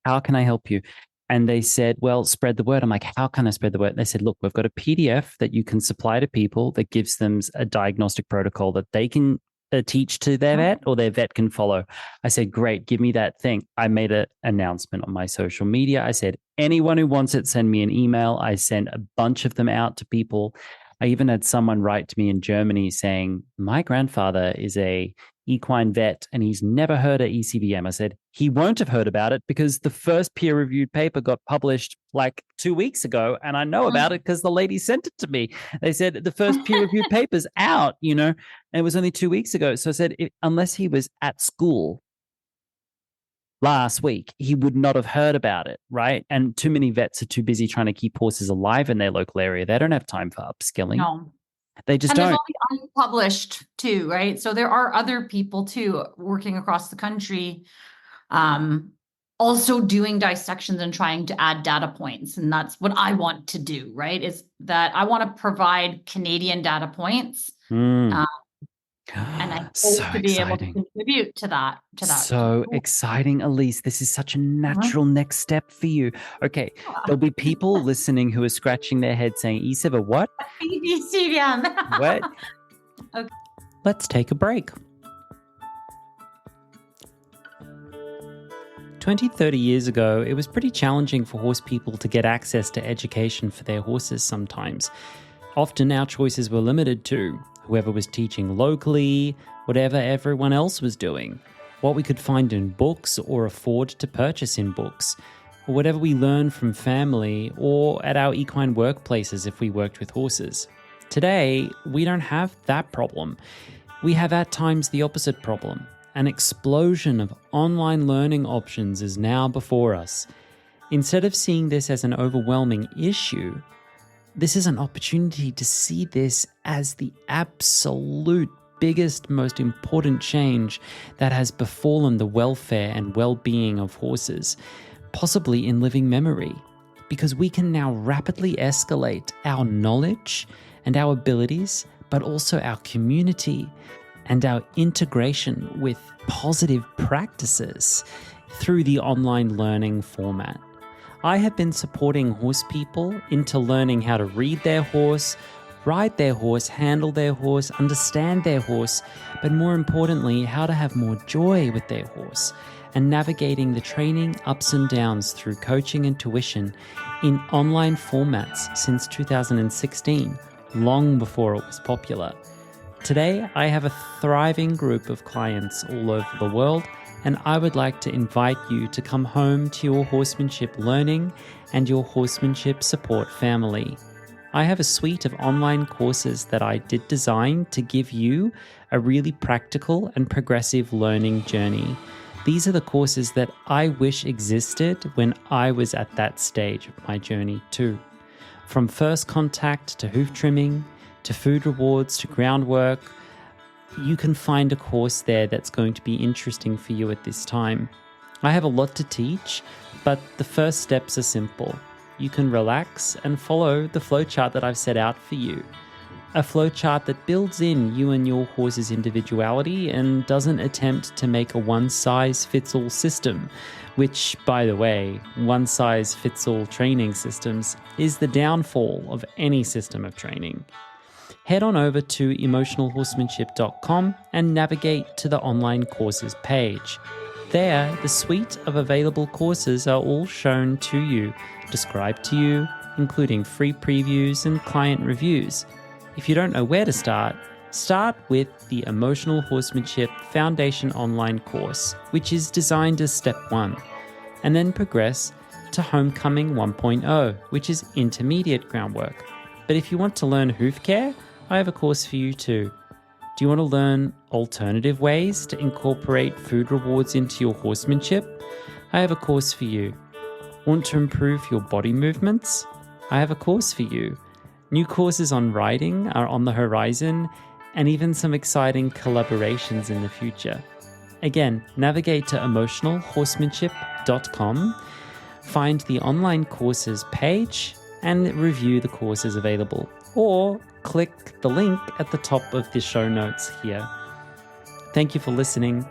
How can I help you? And they said, well, spread the word. I'm like, how can I spread the word? They said, look, we've got a PDF that you can supply to people that gives them a diagnostic protocol that they can teach to their vet, or their vet can follow. I said, great, give me that thing. I made an announcement on my social media. I said, anyone who wants it, send me an email. I sent a bunch of them out to people. I even had someone write to me in Germany saying, my grandfather is a equine vet and he's never heard of ECVM. I said, he won't have heard about it because the first peer-reviewed paper got published like 2 weeks ago, and I know about it because the lady sent it to me. They said the first peer-reviewed paper's out, and it was only 2 weeks ago. So I said, unless he was at school last week, he would not have heard about it, right? And too many vets are too busy trying to keep horses alive in their local area. They don't have time for upskilling. No. They just don't. There's all the unpublished too, right? So there are other people too working across the country, also doing dissections and trying to add data points. And that's what I want to do, right? Is that I want to provide Canadian data points And I So hope to be able to exciting. contribute to that. So exciting, Elise. This is such a Mhm. natural next step for you. Okay, there'll be people listening who are scratching their head saying, ECVM, what? ECVM. What? Okay. Let's take a break. 20, 30 years ago, it was pretty challenging for horse people to get access to education for their horses sometimes. Often our choices were limited to whoever was teaching locally, whatever everyone else was doing, what we could find in books or afford to purchase in books, or whatever we learned from family or at our equine workplaces if we worked with horses. Today, we don't have that problem. We have at times the opposite problem. An explosion of online learning options is now before us. Instead of seeing this as an overwhelming issue, this is an opportunity to see this as the absolute biggest, most important change that has befallen the welfare and well-being of horses, possibly in living memory, because we can now rapidly escalate our knowledge and our abilities, but also our community and our integration with positive practices through the online learning format. I have been supporting horse people into learning how to read their horse, ride their horse, handle their horse, understand their horse, but more importantly, how to have more joy with their horse and navigating the training ups and downs through coaching and tuition in online formats since 2016, long before it was popular. Today, I have a thriving group of clients all over the world, and I would like to invite you to come home to your horsemanship learning and your horsemanship support family. I have a suite of online courses that I did design to give you a really practical and progressive learning journey. These are the courses that I wish existed when I was at that stage of my journey too. From first contact to hoof trimming, to food rewards, to groundwork, you can find a course there that's going to be interesting for you at this time. I have a lot to teach, but the first steps are simple. You can relax and follow the flowchart that I've set out for you. A flowchart that builds in you and your horse's individuality and doesn't attempt to make a one-size-fits-all system, which, by the way, one-size-fits-all training systems is the downfall of any system of training. Head on over to emotionalhorsemanship.com and navigate to the online courses page. There, the suite of available courses are all shown to you, described to you, including free previews and client reviews. If you don't know where to start with the Emotional Horsemanship Foundation online course, which is designed as step 1, and then progress to Homecoming 1.0, which is intermediate groundwork. But if you want to learn hoof care, I have a course for you too. Do you want to learn alternative ways to incorporate food rewards into your horsemanship? I have a course for you. Want to improve your body movements? I have a course for you. New courses on riding are on the horizon, and even some exciting collaborations in the future. Again, navigate to emotionalhorsemanship.com, find the online courses page, and review the courses available. Or click the link at the top of the show notes here. Thank you for listening.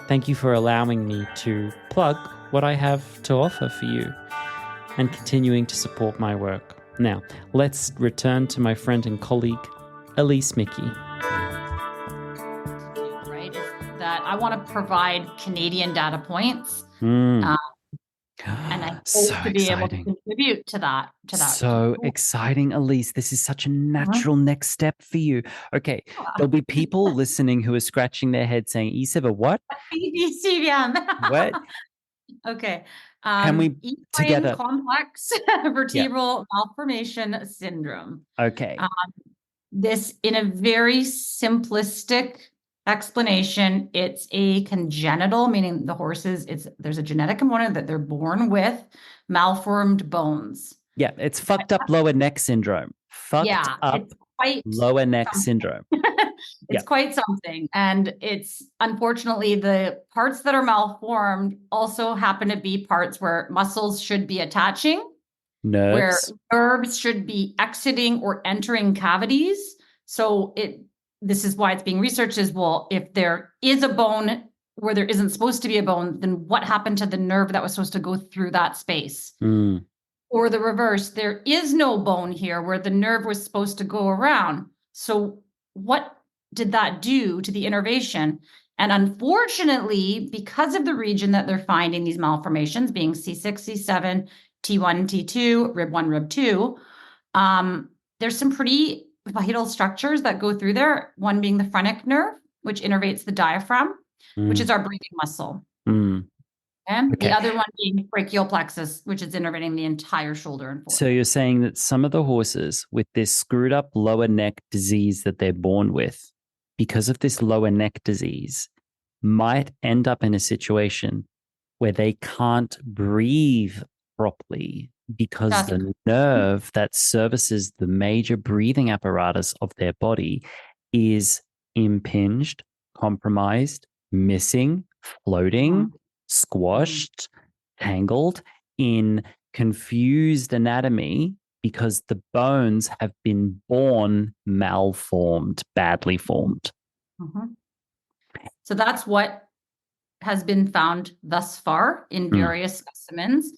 Thank you for allowing me to plug what I have to offer for you and continuing to support my work. Now, let's return to my friend and colleague, Elisse Miki. Right, is that I want to provide Canadian data points. And I hope to be able to contribute to that. So exciting, Elisse. This is such a natural next step for you. Okay, there'll be people listening who are scratching their head saying, ECVM, what? ECVM. What? Okay. Can we together? Complex vertebral malformation syndrome. Okay. This, in a very simplistic explanation, it's a congenital, meaning the horses, there's a genetic component that they're born with malformed bones. Yeah, it's fucked up lower neck syndrome. Fucked up lower neck syndrome. It's quite something. And it's unfortunately the parts that are malformed also happen to be parts where muscles should be attaching, nerves, where nerves should be exiting or entering cavities. So it this is why it's being researched is, well, if there is a bone where there isn't supposed to be a bone, then what happened to the nerve that was supposed to go through that space? Mm. Or the reverse, there is no bone here where the nerve was supposed to go around. So what did that do to the innervation? And unfortunately, because of the region that they're finding these malformations being C6, C7, T1, T2, rib 1, rib 2, there's some pretty vital structures that go through there. One being the phrenic nerve, which innervates the diaphragm, which is our breathing muscle. Mm. And Okay. the other one being brachial plexus, which is innervating the entire shoulder and forehead. So you're saying that some of the horses with this screwed up lower neck disease that they're born with, because of this lower neck disease, might end up in a situation where they can't breathe properly because the nerve that services the major breathing apparatus of their body is impinged, compromised, missing, floating, squashed, tangled in confused anatomy because the bones have been born malformed, badly formed. So that's what has been found thus far in various specimens.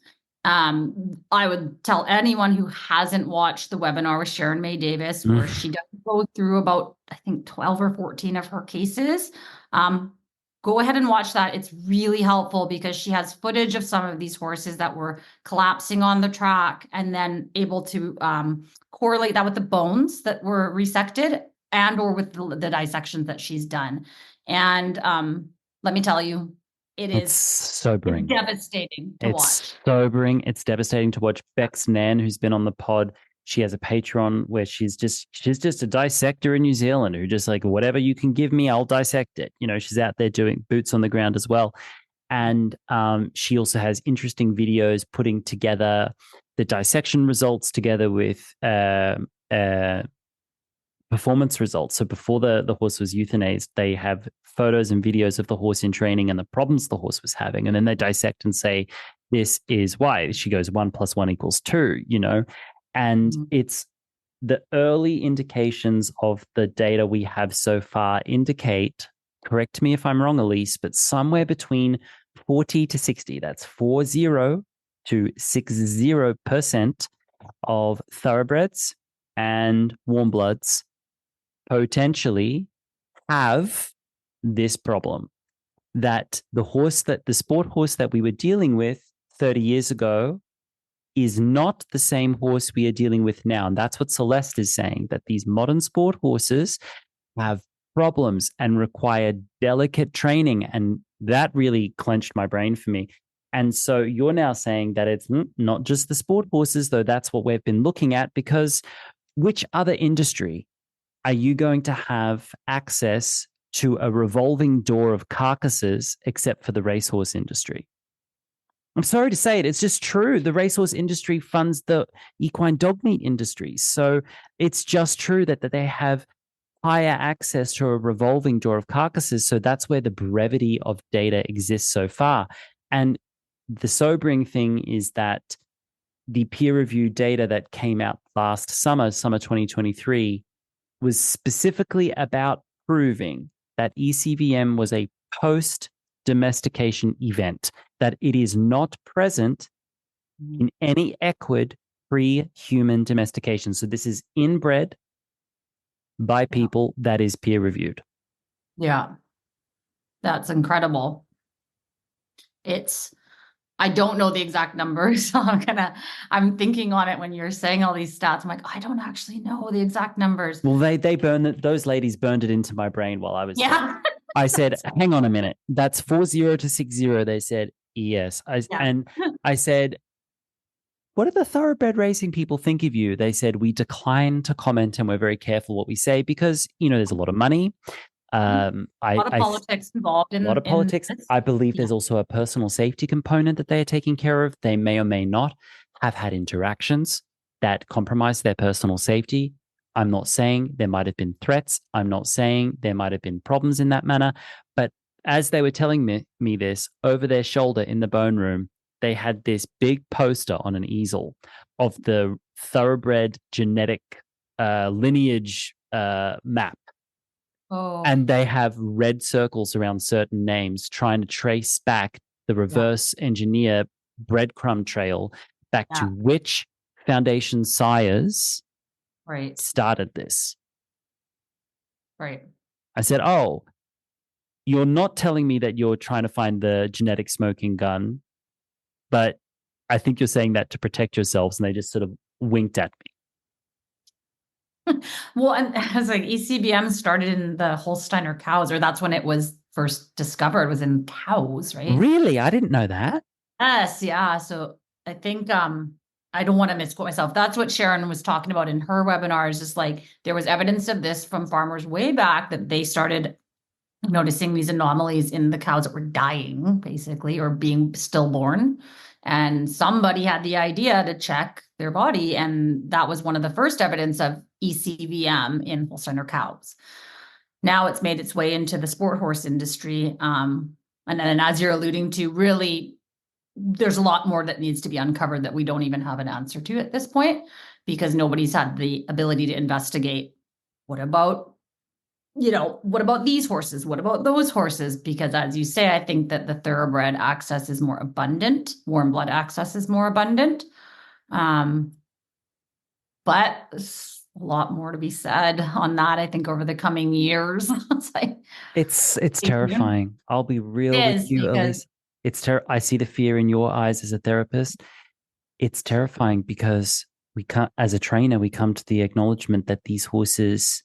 I would tell anyone who hasn't watched the webinar with Sharon May Davis, where she does go through about, I think, 12 or 14 of her cases. Go ahead and watch that. It's really helpful because she has footage of some of these horses that were collapsing on the track and then able to correlate that with the bones that were resected and or with the dissections that she's done. And let me tell you, it's sobering. It's devastating to watch. It's sobering. It's devastating to watch. Bex Nan, who's been on the pod, she has a Patreon where she's just a dissector in New Zealand who just like, whatever you can give me, I'll dissect it. You know, she's out there doing boots on the ground as well. And she also has interesting videos putting together the dissection results together with performance results. So before the horse was euthanized, they have photos and videos of the horse in training and the problems the horse was having. And then they dissect and say, this is why. She goes 1 + 1 = 2, you know? And it's the early indications of the data we have so far indicate, correct me if I'm wrong, Elisse, but somewhere between 40 to 60, that's 40 to 60% of thoroughbreds and warm bloods potentially have this problem, that the sport horse that we were dealing with 30 years ago is not the same horse we are dealing with now. And that's what Celeste is saying, that these modern sport horses have problems and require delicate training. And that really clenched my brain for me. And so you're now saying that it's not just the sport horses, though that's what we've been looking at, because which other industry are you going to have access to a revolving door of carcasses except for the racehorse industry? I'm sorry to say it, it's just true. The racehorse industry funds the equine dog meat industry. So it's just true that they have higher access to a revolving door of carcasses. So that's where the brevity of data exists so far. And the sobering thing is that the peer-reviewed data that came out last summer 2023, was specifically about proving that ECVM was a post-domestication event, that it is not present in any equid pre-human domestication. So this is inbred by people that is peer-reviewed. Yeah, that's incredible. I don't know the exact numbers. So I'm thinking on it when you're saying all these stats. I'm like, I don't actually know the exact numbers. Well, those ladies burned it into my brain while I was there. I said, hang on a minute. That's 40 to 60. They said, yes. And I said, what do the thoroughbred racing people think of you? They said, we decline to comment and we're very careful what we say because, you know, there's a lot of money. A lot of politics involved in a lot of politics. I believe there's also a personal safety component that they are taking care of. They may or may not have had interactions that compromise their personal safety. I'm not saying there might have been threats. I'm not saying there might have been problems in that manner. But as they were telling me this, over their shoulder in the bone room, they had this big poster on an easel of the thoroughbred genetic lineage map. Oh, And they have red circles around certain names, trying to trace back the yeah, reverse engineer breadcrumb trail back to yeah, which foundation sires right, started this. right. I said, oh, you're not telling me that you're trying to find the genetic smoking gun, but I think you're saying that to protect yourselves. And they just sort of winked at me. Well, and I was like, ECVM started in the Holsteiner cows, or that's when it was first discovered, was in cows, right? Really? I didn't know that. Yes, yeah. So I think I don't want to misquote myself. That's what Sharon was talking about in her webinar, is just like there was evidence of this from farmers way back, that they started noticing these anomalies in the cows that were dying, basically, or being stillborn. And somebody had the idea to check their body. And that was one of the first evidence of ECVM in Holsteiner cows. Now it's made its way into the sport horse industry. And then, as you're alluding to, really, there's a lot more that needs to be uncovered that we don't even have an answer to at this point, because nobody's had the ability to investigate. What about what about these horses? What about those horses? Because, as you say, I think that the thoroughbred access is more abundant. Warm blood access is more abundant. Um, but a lot more to be said on that, I think, over the coming years. It's like, It's stay tuned. terrifying. I'll be real It with is, you, because Elise. I see the fear in your eyes as a therapist. It's terrifying because we can't, as a trainer, we come to the acknowledgement that these horses,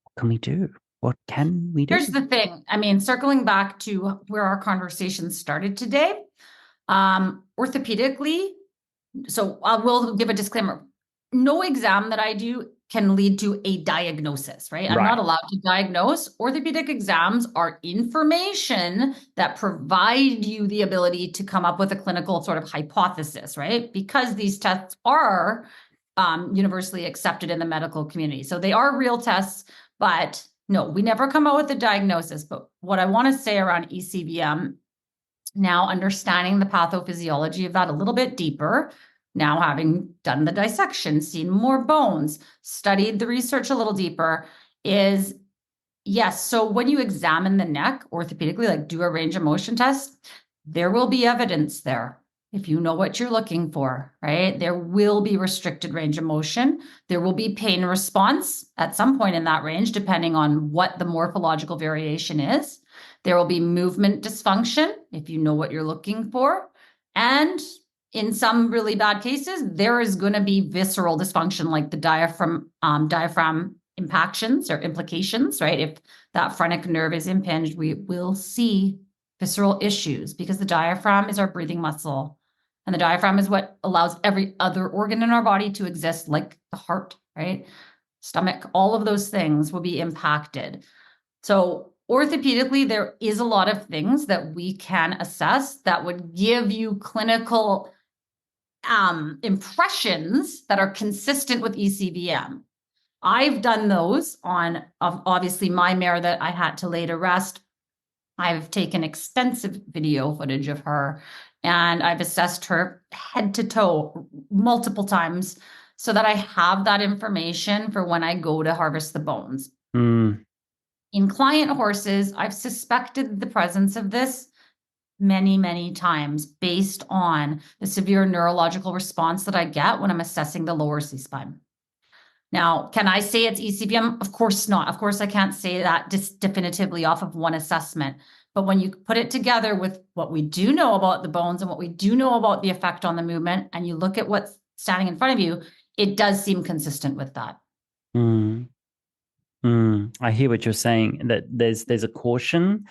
what can we do? What can we do? here's the thing. I mean, circling back to where our conversation started today, orthopedically, so I will give a disclaimer. No exam that I do can lead to a diagnosis, right? I'm not Right. allowed to diagnose. Orthopedic exams are information that provide you the ability to come up with a clinical sort of hypothesis, right? Because these tests are universally accepted in the medical community. So they are real tests, but no, we never come out with a diagnosis. But what I want to say around ECVM, now understanding the pathophysiology of that a little bit deeper, now having done the dissection, seen more bones, studied the research a little deeper, is yes. So when you examine the neck orthopedically, like do a range of motion test, there will be evidence there. If you know what you're looking for, right? There will be restricted range of motion. There will be pain response at some point in that range, depending on what the morphological variation is. There will be movement dysfunction, if you know what you're looking for. And in some really bad cases, there is going to be visceral dysfunction, like the diaphragm impactions or implications, right? If that phrenic nerve is impinged, we will see visceral issues, because the diaphragm is our breathing muscle. And the diaphragm is what allows every other organ in our body to exist, like the heart, right? Stomach, all of those things will be impacted. So orthopedically, there is a lot of things that we can assess that would give you clinical impressions that are consistent with ECVM. I've done those on obviously my mare that I had to lay to rest. I've taken extensive video footage of her, and I've assessed her head to toe multiple times so that I have that information for when I go to harvest the bones. Mm, In client horses, I've suspected the presence of this many, many times based on the severe neurological response that I get when I'm assessing the lower C-spine. Now, can I say it's ECVM? Of course not. Of course, I can't say that definitively off of one assessment. But when you put it together with what we do know about the bones and what we do know about the effect on the movement, and you look at what's standing in front of you, it does seem consistent with that. mm, I hear what you're saying, that there's a caution,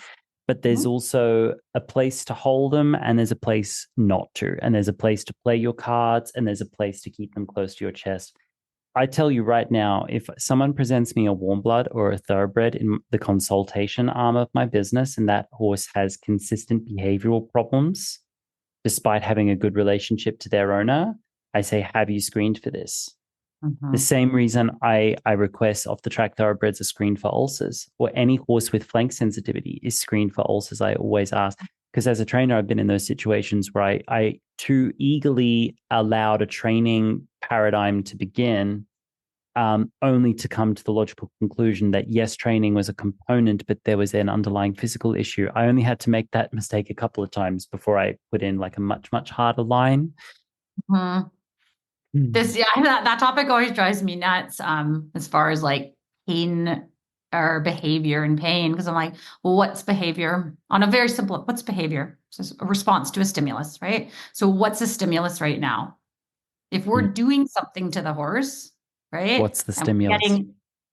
but there's Mhm. also a place to hold them, and there's a place not to, and there's a place to play your cards, and there's a place to keep them close to your chest. I tell you right now, if someone presents me a warm blood or a thoroughbred in the consultation arm of my business, and that horse has consistent behavioral problems, despite having a good relationship to their owner, I say, have you screened for this? The Mhm. same reason I request off the track thoroughbreds are screened for ulcers, or any horse with flank sensitivity is screened for ulcers. I always ask, because as a trainer, I've been in those situations where I too eagerly allowed a training paradigm to begin, only to come to the logical conclusion that yes, training was a component, but there was an underlying physical issue. I only had to make that mistake a couple of times before I put in like a much, much harder line. Mhm. That topic always drives me nuts, as far as like pain or behavior and pain, because I'm like, well, what's behavior? On a very simple, what's behavior? It's a response to a stimulus, right? So what's a stimulus right now? If we're doing something to the horse, right? What's the And stimulus?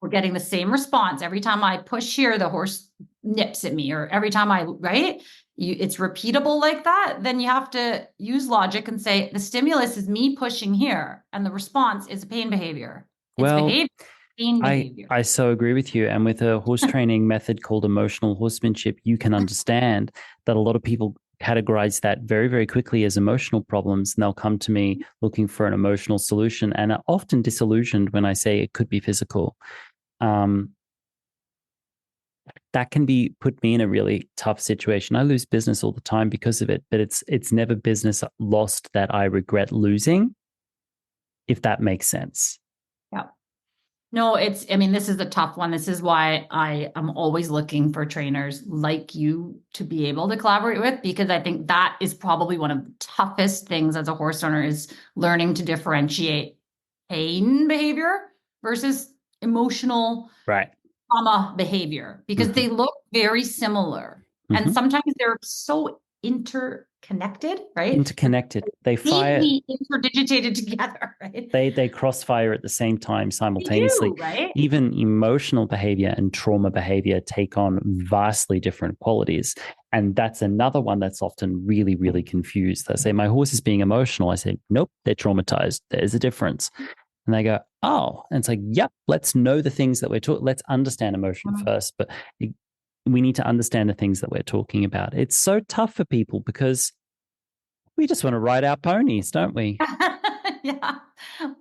we're getting the same response. Every time I push here, the horse nips at me, or every time right? It's repeatable like that, then you have to use logic and say the stimulus is me pushing here, and the response is pain behavior. It's Well, pain I behavior. I so agree with you. And with a horse training method called emotional horsemanship, you can understand that a lot of people categorize that very, very quickly as emotional problems. And they'll come to me looking for an emotional solution and are often disillusioned when I say it could be physical. That can put me in a really tough situation. I lose business all the time because of it, but it's never business lost that I regret losing, if that makes sense. Yeah. No, I mean, this is a tough one. This is why I am always looking for trainers like you to be able to collaborate with, because I think that is probably one of the toughest things as a horse owner, is learning to differentiate pain behavior versus emotional Right. trauma behavior, because they look very similar. And sometimes they're so interconnected, right? Interconnected. They fire. Be interdigitated together, right? They crossfire at the same time simultaneously. They do, right? Even emotional behavior and trauma behavior take on vastly different qualities. And that's another one that's often really, really confused. They say, my horse is being emotional. I say, nope, they're traumatized. There's a difference. And they go, oh, and it's like, yep, let's know the things that we're talking. Let's understand emotion first. But we need to understand the things that we're talking about. It's so tough for people because we just want to ride our ponies, don't we? Yeah.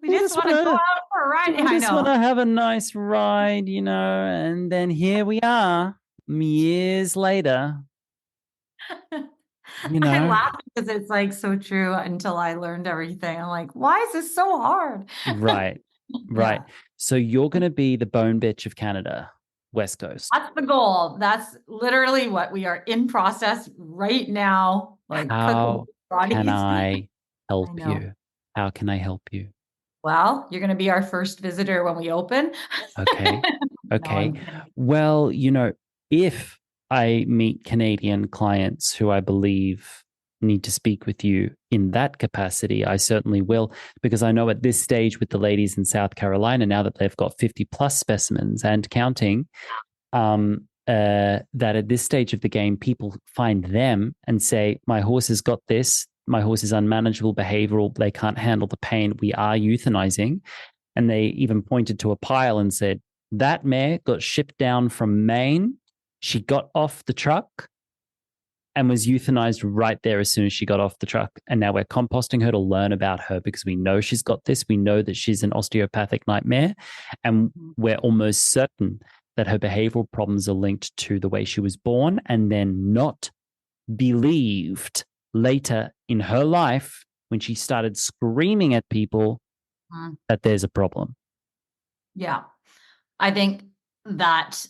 We just want to go out for a ride. We just want to have a nice ride, and then here we are years later. I laugh because it's like so true until I learned everything. I'm like, why is this so hard? Right. Yeah. So you're going to be the bone bitch of Canada, West Coast. That's the goal. That's literally what we are in process right now. Like, how can I help you? How can I help you? Well, you're going to be our first visitor when we open. Okay. Okay. No, well, if I meet Canadian clients who I believe need to speak with you in that capacity, I certainly will, because I know at this stage with the ladies in South Carolina, now that they've got 50 plus specimens and counting, that at this stage of the game, people find them and say, my horse has got this. My horse is unmanageable behavioral. They can't handle the pain. We are euthanizing. And they even pointed to a pile and said, that mare got shipped down from Maine. She got off the truck and was euthanized right there as soon as she got off the truck. And now we're composting her to learn about her because we know she's got this. We know that she's an osteopathic nightmare. And we're almost certain that her behavioral problems are linked to the way she was born, and then not believed later in her life when she started screaming at people that there's a problem. Yeah. I think that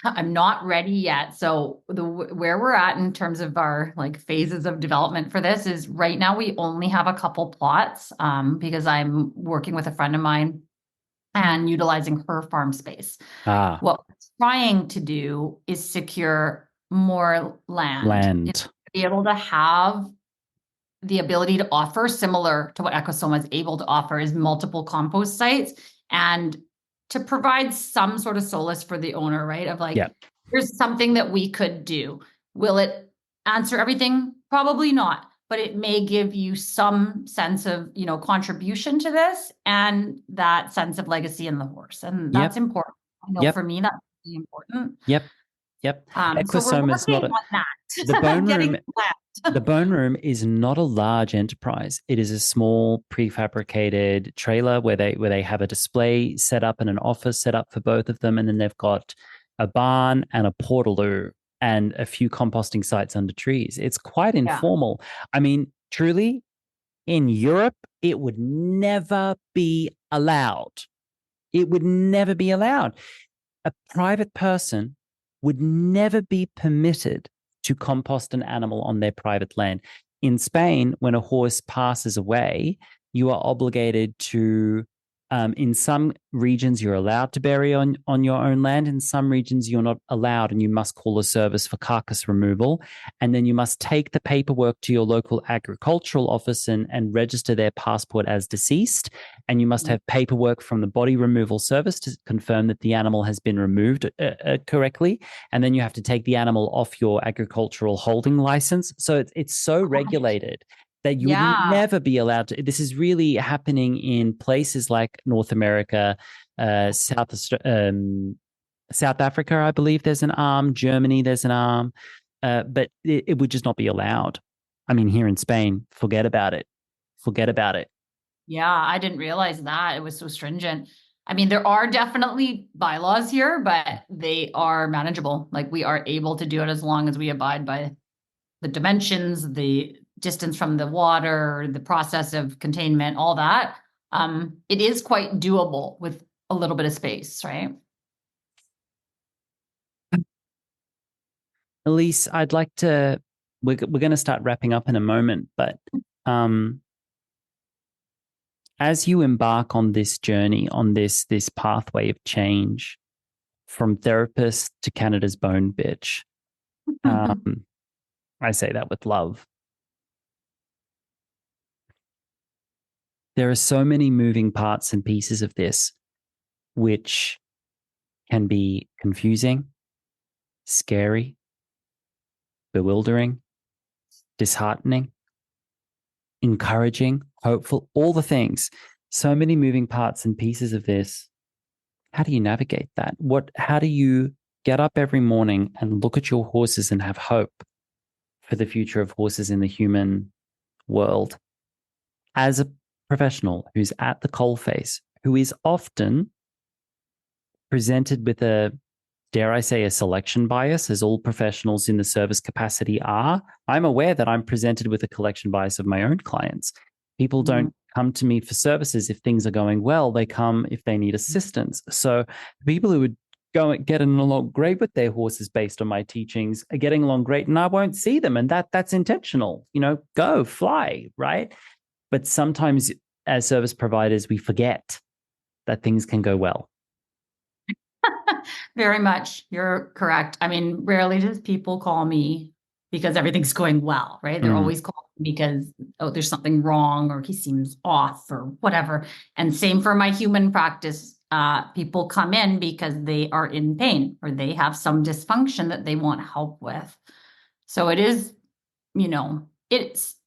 I'm not ready yet. So where we're at in terms of our like phases of development for this is right now we only have a couple plots, because I'm working with a friend of mine and utilizing her farm space. What we're trying to do is secure more land. To be able to have the ability to offer, similar to what Ecosoma is able to offer, is multiple compost sites, and to provide some sort of solace for the owner, right? Of like, here's something that we could do. Will it answer everything? Probably not, but it may give you some sense of, contribution to this and that sense of legacy in the horse. And that's important. I know for me, that's really important. Yep. So we're working on that. The bone room. The bone room is not a large enterprise. It is a small prefabricated trailer where they have a display set up and an office set up for both of them, and then they've got a barn and a portaloo and a few composting sites under trees. It's quite informal. I mean, truly, in Europe, it would never be allowed. It would never be allowed. A private person would never be permitted to compost an animal on their private land. In Spain, when a horse passes away, you are obligated to, in some regions, you're allowed to bury on your own land. In some regions, you're not allowed, and you must call a service for carcass removal. And then you must take the paperwork to your local agricultural office and register their passport as deceased. And you must have paperwork from the body removal service to confirm that the animal has been removed correctly. And then you have to take the animal off your agricultural holding license. So it's so regulated that you would Yeah. never be allowed to. This is really happening in places like North America, South Africa, I believe there's an arm, Germany, there's an arm, but it would just not be allowed. I mean, here in Spain, forget about it. Forget about it. Yeah, I didn't realize that. It was so stringent. I mean, there are definitely bylaws here, but they are manageable. Like we are able to do it as long as we abide by the dimensions, the distance from the water, the process of containment, all that. It is quite doable with a little bit of space, right? Elise, I'd like to, we're going to start wrapping up in a moment, but as you embark on this journey, on this pathway of change, from therapist to Canada's bone bitch, I say that with love. There are so many moving parts and pieces of this, which can be confusing, scary, bewildering, disheartening, encouraging, hopeful, all the things. So many moving parts and pieces of this. How do you navigate that? How do you get up every morning and look at your horses and have hope for the future of horses in the human world as a professional who's at the coalface, who is often presented with a, dare I say, a selection bias, as all professionals in the service capacity are? I'm aware that I'm presented with a collection bias of my own clients. People don't come to me for services if things are going well. They come if they need assistance. So the people who would getting along great with their horses based on my teachings are getting along great, and I won't see them. And that's intentional. Go fly, right? But sometimes as service providers, we forget that things can go well. Very much. You're correct. I mean, rarely does people call me because everything's going well, right? They're always calling because, oh, there's something wrong or he seems off or whatever. And same for my human practice. People come in because they are in pain or they have some dysfunction that they want help with. So it is,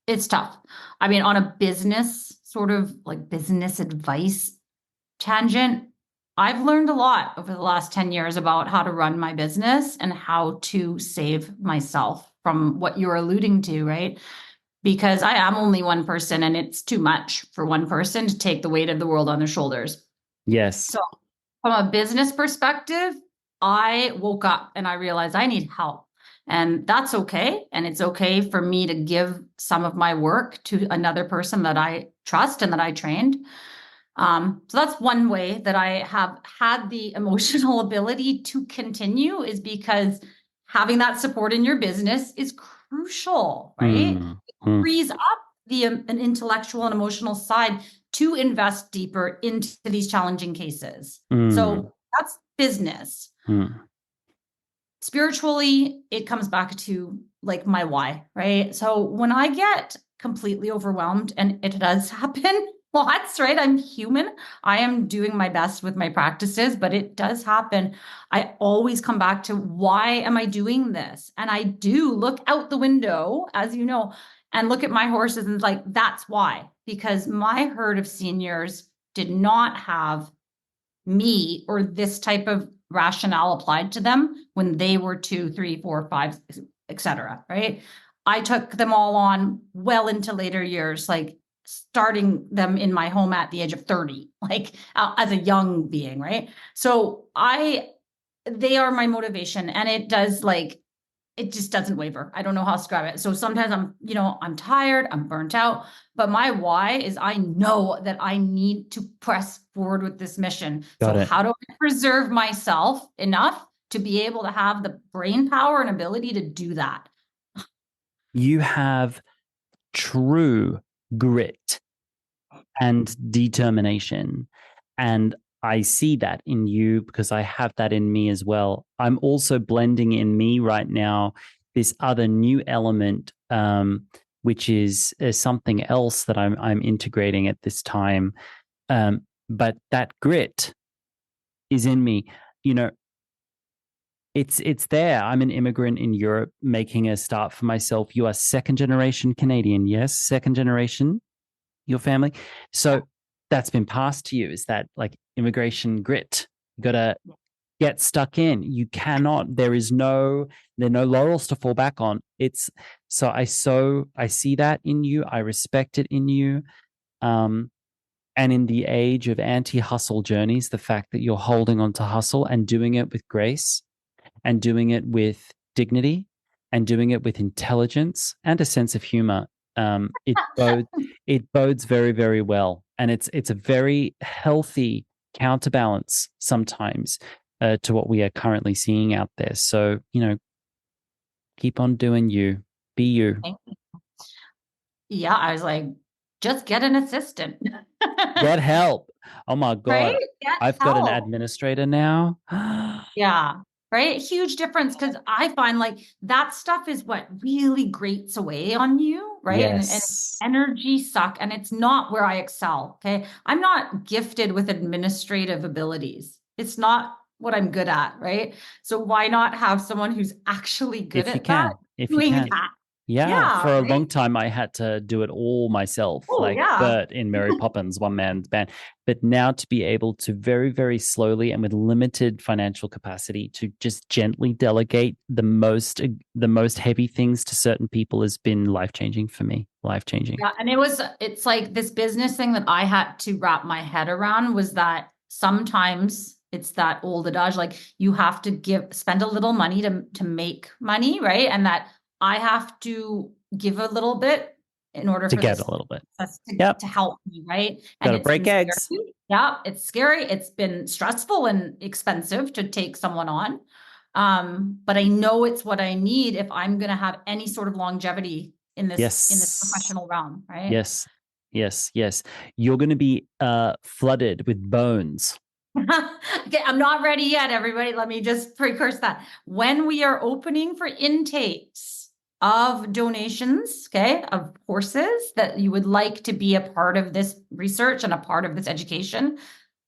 it's tough. I mean, on a business sort of like business advice tangent, I've learned a lot over the last 10 years about how to run my business and how to save myself from what you're alluding to, right? Because I am only one person and it's too much for one person to take the weight of the world on their shoulders. Yes. So from a business perspective, I woke up and I realized I need help. And that's okay. And it's okay for me to give some of my work to another person that I trust and that I trained. So that's one way that I have had the emotional ability to continue, is because having that support in your business is crucial, right? It frees up an intellectual and emotional side to invest deeper into these challenging cases. So that's business. Spiritually, it comes back to like my why, right? So when I get completely overwhelmed, and it does happen lots, right? I'm human. I am doing my best with my practices, but it does happen. I always come back to, why am I doing this? And I do look out the window, as you know, and look at my horses and like, that's why, because my herd of seniors did not have me or this type of rationale applied to them when they were 2, 3, 4, 5, etc. Right? I took them all on well into later years, like starting them in my home at the age of 30, like as a young being, right? So they are my motivation, and it does, like, it just doesn't waver. I don't know how to describe it. So sometimes I'm tired, I'm burnt out, but my why is I know that I need to press forward with this mission. So Got it. how do I preserve myself enough to be able to have the brain power and ability to do that? You have true grit and determination. And I see that in you because I have that in me as well. I'm also blending in me right now this other new element, which is something else that I'm integrating at this time. But that grit is in me. You know, it's there. I'm an immigrant in Europe, making a start for myself. You are second generation Canadian, yes, second generation. Your family, so that's been passed to you. Is that like immigration grit? You got to get stuck in. You cannot. There are no laurels to fall back on. It's I see that in you. I respect it in you. And in the age of anti-hustle journeys, the fact that you're holding on to hustle and doing it with grace and doing it with dignity and doing it with intelligence and a sense of humor, it bodes very, very well. And it's a very healthy counterbalance sometimes to what we are currently seeing out there. So, keep on doing you. Be you. Yeah, I was like, just get an assistant. Get help. Oh my God. Right? I've got an administrator now. Yeah. Right. Huge difference. Cause I find like that stuff is what really grates away on you. Right. And energy suck. And it's not where I excel. Okay. I'm not gifted with administrative abilities. It's not what I'm good at. Right. So why not have someone who's actually good at that? If you can. That. Yeah, for a long time, I had to do it all myself, Bert in Mary Poppins, one man's band. But now to be able to very, very slowly and with limited financial capacity to just gently delegate the most heavy things to certain people has been life-changing for me. Life-changing. Yeah, and it's like this business thing that I had to wrap my head around was that sometimes it's that old adage, like you have to spend a little money to make money, right? And that I have to give a little bit in order to get a little bit to help me, right? Got to break eggs. Scary. Yeah, it's scary. It's been stressful and expensive to take someone on. But I know it's what I need if I'm going to have any sort of longevity in this professional realm, right? Yes. You're going to be flooded with bones. Okay, I'm not ready yet, everybody. Let me just precurse that. When we are opening for intakes of donations, okay, of courses that you would like to be a part of this research and a part of this education,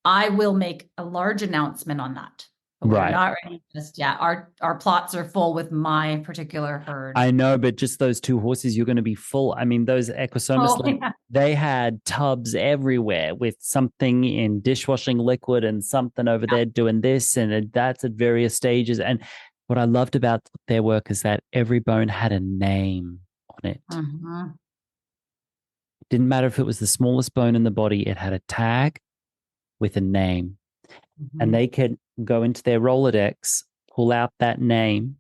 I will make a large announcement on that. But we're not ready just yet. Our plots are full with my particular herd. I know, but just those two horses, you're going to be full. I mean, those Equisomas, they had tubs everywhere with something in dishwashing liquid and something over there doing this, and that's at various stages. And what I loved about their work is that every bone had a name on it. Mm-hmm. It didn't matter if it was the smallest bone in the body, it had a tag with a name. Mm-hmm. And they could go into their Rolodex, pull out that name,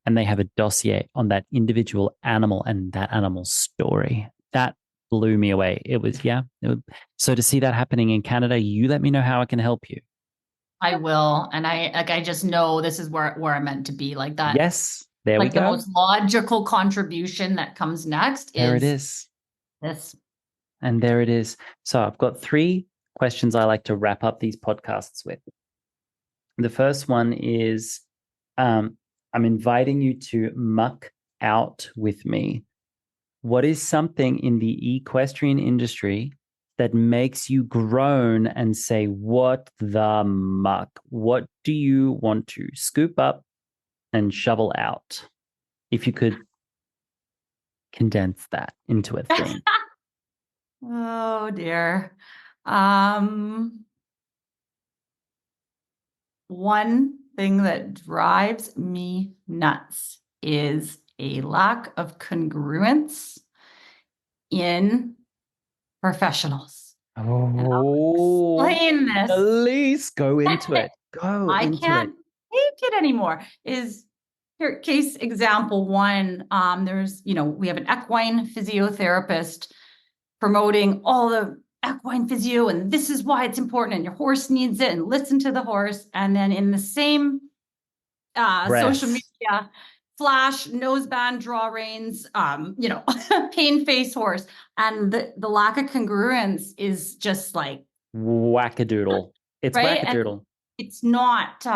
and they have a dossier on that individual animal and that animal's story. That blew me away. So to see that happening in Canada, you let me know how I can help you. I will. And I just know this is where I'm meant to be, like that. Yes. There we go. The most logical contribution that comes next there it is. This. And there it is. So I've got 3 questions I like to wrap up these podcasts with. The first one is, I'm inviting you to muck out with me. What is something in the equestrian industry that makes you groan and say, what the muck? What do you want to scoop up and shovel out? If you could condense that into a thing. Oh, dear. One thing that drives me nuts is a lack of congruence in professionals. Oh, explain this. Elisse, go into it. I can't take it anymore. Here, case example one, there's, we have an equine physiotherapist promoting all the equine physio, and this is why it's important, and your horse needs it, and listen to the horse. And then in the same social media, flash, noseband, draw reins, pain face horse. And the lack of congruence is just like wackadoodle. It's right. wackadoodle. And it's not,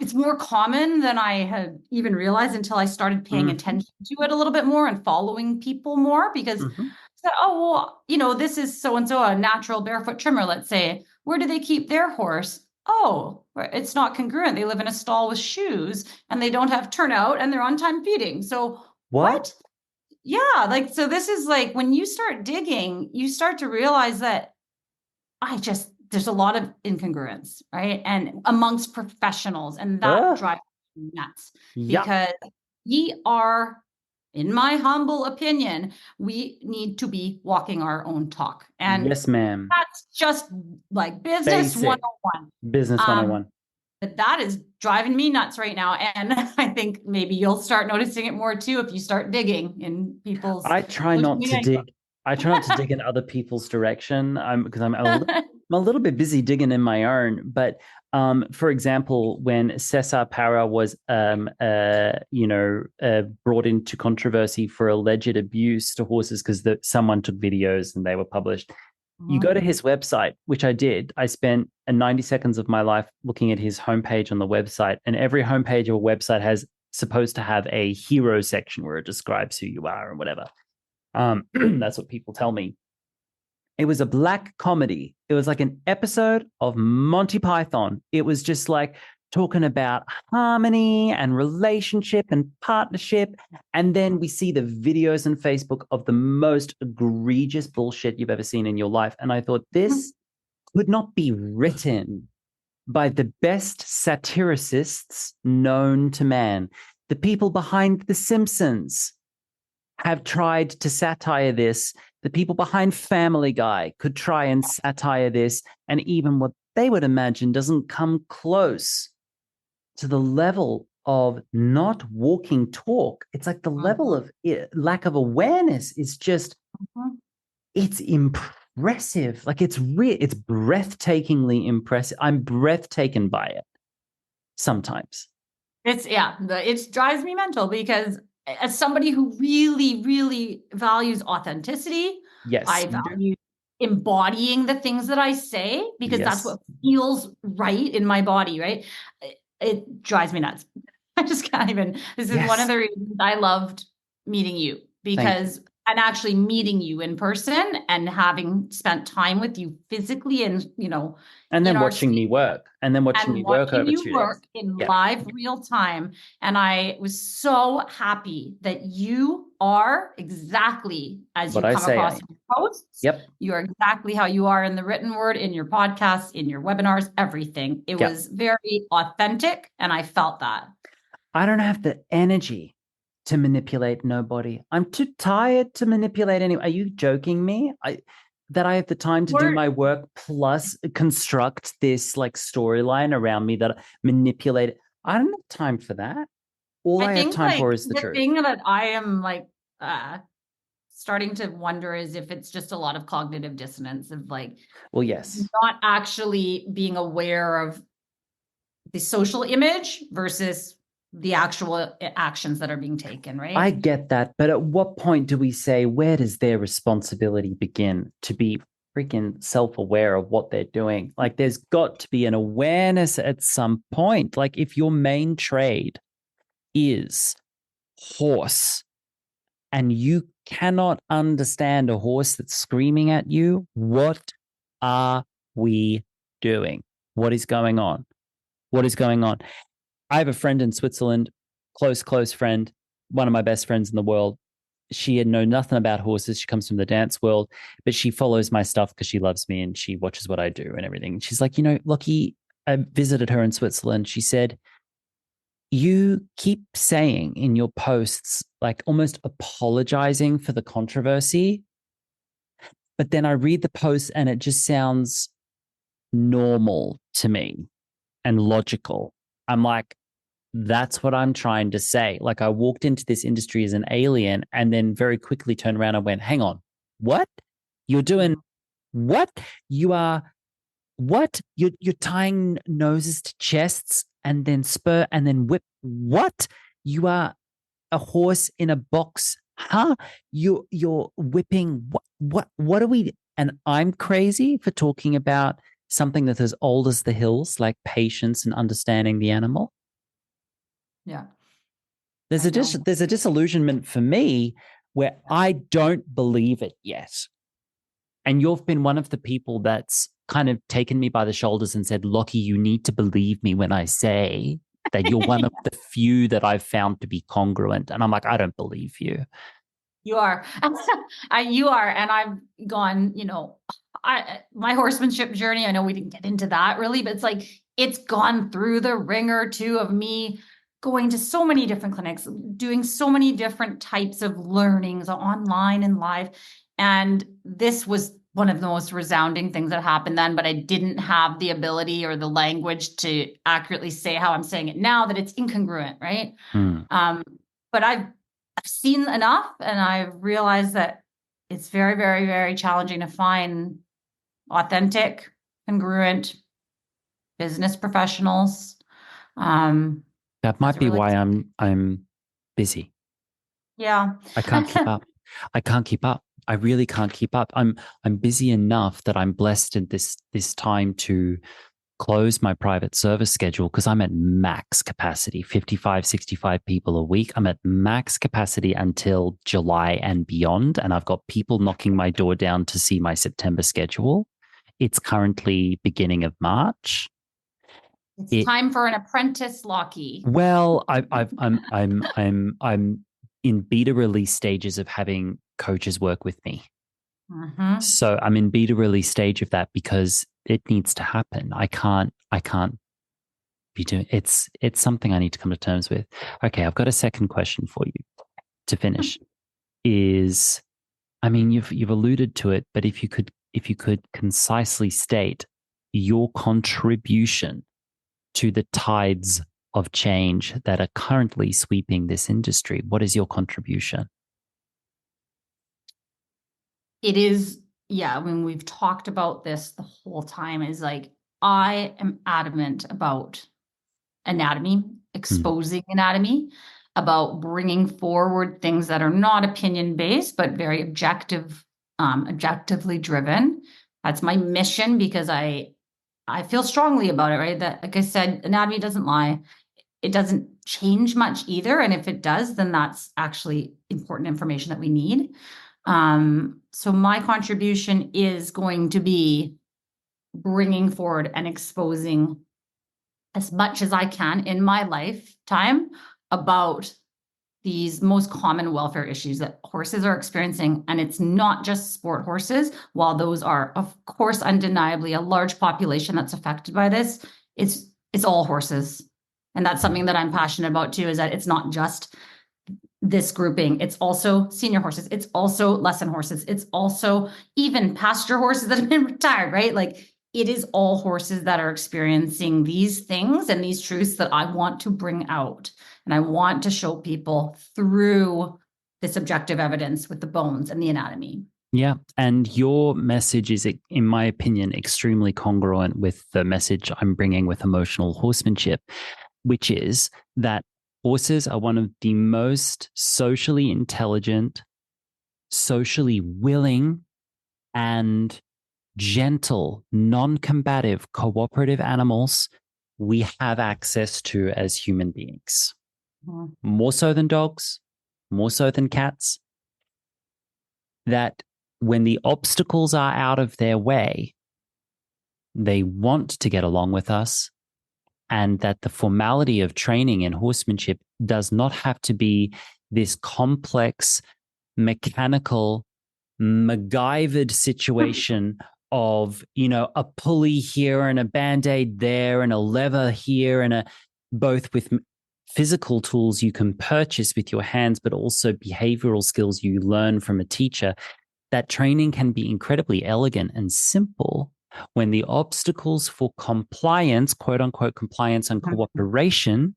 it's more common than I had even realized until I started paying attention to it a little bit more and following people more, because said, oh, well, this is so-and-so, a natural barefoot trimmer, let's say. Where do they keep their horse? Oh, it's not congruent. They live in a stall with shoes and they don't have turnout and they're on time feeding. So what? Yeah. So this is when you start digging, you start to realize that there's a lot of incongruence, right? And amongst professionals, and that drives me nuts because we are, in my humble opinion, we need to be walking our own talk. And yes, ma'am. That's just business Basic. 101. Business 101. But that is driving me nuts right now. And I think maybe you'll start noticing it more too if you start digging in people's. I try not to dig. I try not to dig in other people's direction because I'm a little bit busy digging in my own. But for example, when Cesar Para was brought into controversy for alleged abuse to horses because someone took videos and they were published. You go to his website, which I did. I spent 90 seconds of my life looking at his homepage on the website, and every homepage of a website has supposed to have a hero section where it describes who you are and whatever. That's what people tell me. It was a black comedy. It was like an episode of Monty Python. It was just talking about harmony and relationship and partnership. And then we see the videos on Facebook of the most egregious bullshit you've ever seen in your life. And I thought, this could not be written by the best satiricists known to man. The people behind The Simpsons have tried to satire this. The people behind Family Guy could try and satire this. And even what they would imagine doesn't come close to the level of not walking talk. It's the level of lack of awareness is just, it's impressive. It's breathtakingly impressive. I'm breathtaken by it sometimes. It drives me mental because as somebody who really, really values authenticity, yes, I value embodying the things that I say because that's what feels right in my body, right? It drives me nuts. I just can't even. This is one of the reasons I loved meeting you because and actually meeting you in person and having spent time with you physically and and then watching me work and then watching me work over 2 days. Work in live real time. And I was so happy that you are exactly as you come across in your posts. Yep. You are exactly how you are in the written word, in your podcasts, in your webinars, everything. It was very authentic and I felt that. I don't have the energy to manipulate nobody. I'm too tired to manipulate anyone. Are you joking me? That I have the time to do my work plus construct this storyline around me that I manipulate. I don't have time for that. All I have time for is the truth. The thing that I am starting to wonder is if it's just a lot of cognitive dissonance of not actually being aware of the social image versus the actual actions that are being taken, right? I get that. But at what point do we say, where does their responsibility begin to be freaking self-aware of what they're doing? There's got to be an awareness at some point. If your main trade is horse and you cannot understand a horse that's screaming at you, what are we doing? What is going on? What is going on? I have a friend in Switzerland, close friend, one of my best friends in the world. She had known nothing about horses. She comes from the dance world, but she follows my stuff because she loves me and she watches what I do and everything. She's like, Lockie, I visited her in Switzerland. She said, you keep saying in your posts, almost apologizing for the controversy. But then I read the post and it just sounds normal to me and logical. I'm like, That's what I'm trying to say. Like, I walked into this industry as an alien and then very quickly turned around and went, hang on, what? You're doing what? You are what? You're tying noses to chests and then spur and then whip. What? You are a horse in a box. Huh? You're whipping what are we, and I'm crazy for talking about something that's as old as the hills, like patience and understanding the animal. Yeah. There's a disillusionment for me where I don't believe it yet. And you've been one of the people that's kind of taken me by the shoulders and said, Lockie, you need to believe me when I say that you're one of the few that I've found to be congruent. And I'm like, I don't believe you. You are. You are. And I've gone, my horsemanship journey, I know we didn't get into that really, but it's like, it's gone through the ringer too of me going to so many different clinics, doing so many different types of learnings online and live. And this was one of the most resounding things that happened then, but I didn't have the ability or the language to accurately say how I'm saying it now, that it's incongruent, right? But I've seen enough, and I've realized that it's very, very, very challenging to find authentic, congruent business professionals. That might be why I'm busy. Yeah. I can't keep up. I can't keep up. I really can't keep up. I'm busy enough that I'm blessed in this time to close my private service schedule because I'm at max capacity, 55, 65 people a week. I'm at max capacity until July and beyond. And I've got people knocking my door down to see my September schedule. It's currently beginning of March. It's time for an apprentice, Lockie. Well, I'm in beta release stages of having coaches work with me. So I'm in beta release stage of that because it needs to happen. I can't be doing it's something I need to come to terms with. Okay, I've got a second question for you to finish. Is, I mean, you've alluded to it, but if you could concisely state your contribution to the tides of change that are currently sweeping this industry, what is your contribution? It is, yeah, when we've talked about this the whole time, is like, I am adamant about anatomy, exposing anatomy, about bringing forward things that are not opinion-based, but very objectively driven. That's my mission because I feel strongly about it, right? That, like I said, anatomy doesn't lie. It doesn't change much either. And if it does, then that's actually important information that we need. So my contribution is going to be bringing forward and exposing as much as I can in my lifetime about these most common welfare issues that horses are experiencing. And it's not just sport horses, while those are, of course, undeniably a large population that's affected by this. It's all horses. And that's something that I'm passionate about too, is that it's not just this grouping. It's also senior horses. It's also lesson horses. It's also even pasture horses that have been retired, right? Like, it is all horses that are experiencing these things and these truths that I want to bring out. And I want to show people through this objective evidence with the bones and the anatomy. Yeah. And your message is, in my opinion, extremely congruent with the message I'm bringing with emotional horsemanship, which is that horses are one of the most socially intelligent, socially willing, and gentle, non-combative, cooperative animals we have access to as human beings. More so than dogs, more so than cats. That when the obstacles are out of their way, they want to get along with us, and that the formality of training in horsemanship does not have to be this complex, mechanical, MacGyvered situation of, a pulley here and a Band-Aid there and a lever here, and both with physical tools you can purchase with your hands, but also behavioral skills you learn from a teacher. That training can be incredibly elegant and simple when the obstacles for compliance, quote unquote, compliance and cooperation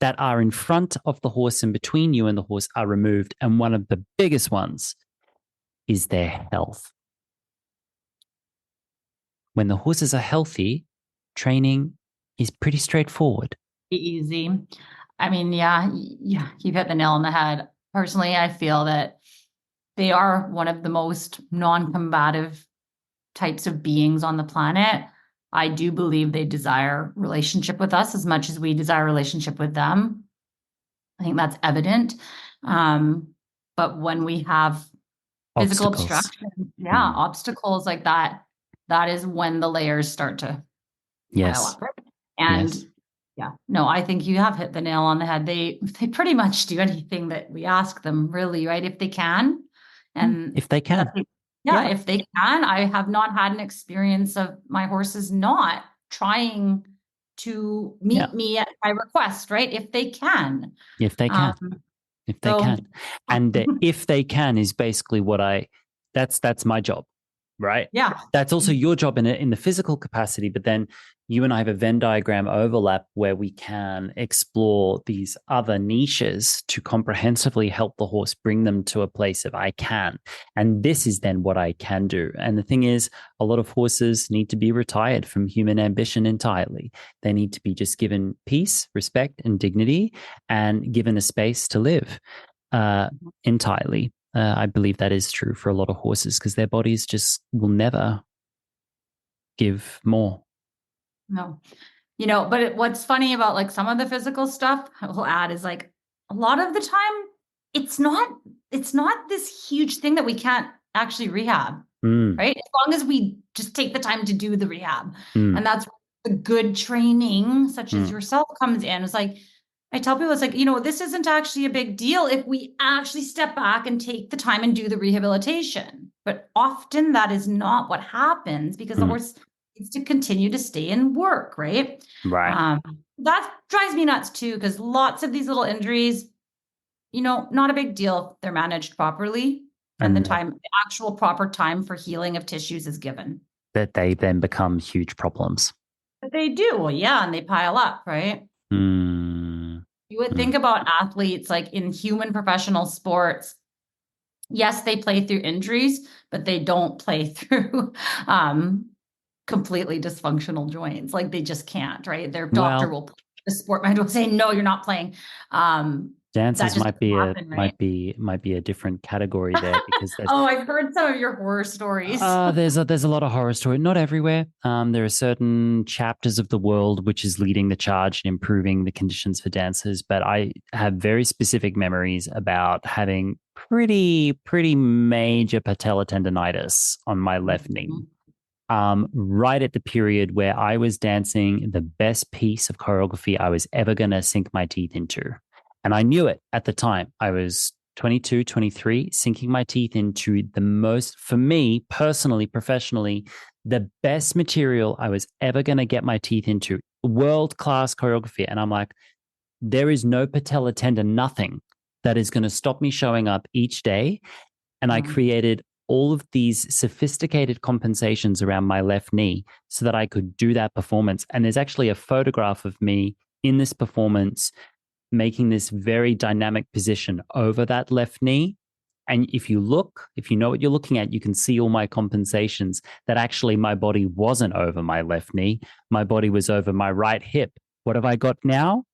that are in front of the horse and between you and the horse are removed. And one of the biggest ones is their health. When the horses are healthy, training is pretty straightforward. Easy. I mean, yeah, you've hit the nail on the head. Personally, I feel that they are one of the most non-combative types of beings on the planet. I do believe they desire relationship with us as much as we desire relationship with them. I think that's evident. But when we have physical obstruction, obstacles like that, that is when the layers start to pile up. Right? And no, I think you have hit the nail on the head. They pretty much do anything that we ask them, really, right? If they can. And if they can. If they can. I have not had an experience of my horses not trying to meet me at my request, right? If they can. If they can. If they can. And if they can is basically what that's my job, right? Yeah. That's also your job in the physical capacity, but then you and I have a Venn diagram overlap where we can explore these other niches to comprehensively help the horse bring them to a place of I can. And this is then what I can do. And the thing is, a lot of horses need to be retired from human ambition entirely. They need to be just given peace, respect, and dignity, and given a space to live entirely. I believe that is true for a lot of horses because their bodies just will never give more. No, but what's funny about like some of the physical stuff I will add is like a lot of the time it's not this huge thing that we can't actually rehab, right? As long as we just take the time to do the rehab. And that's the good training, such as yourself, comes in. It's like, I tell people, it's like, this isn't actually a big deal if we actually step back and take the time and do the rehabilitation. But often that is not what happens because the horse needs to continue to stay in work, right? Right. That drives me nuts too, because lots of these little injuries, not a big deal if they're managed properly and the actual proper time for healing of tissues is given. That they then become huge problems. But they do. Well, yeah, and they pile up, right? You would think about athletes like in human professional sports. Yes, they play through injuries, but they don't play through completely dysfunctional joints. Like they just can't, right? Their doctor will play. The sport mind will say, no, you're not playing. Dances might be a different category there because I've heard some of your horror stories. There's a lot of horror story. Not everywhere. There are certain chapters of the world which is leading the charge in improving the conditions for dancers. But I have very specific memories about having pretty major patellar tendonitis on my left knee. Right at the period where I was dancing the best piece of choreography I was ever going to sink my teeth into. And I knew it at the time. I was 22, 23, sinking my teeth into the most, for me, personally, professionally, the best material I was ever going to get my teeth into, world-class choreography. And I'm like, there is no patellar tendon, nothing that is going to stop me showing up each day. And I created all of these sophisticated compensations around my left knee so that I could do that performance. And there's actually a photograph of me in this performance making this very dynamic position over that left knee. And if you know what you're looking at, you can see all my compensations that actually my body wasn't over my left knee. My body was over my right hip. What have I got now?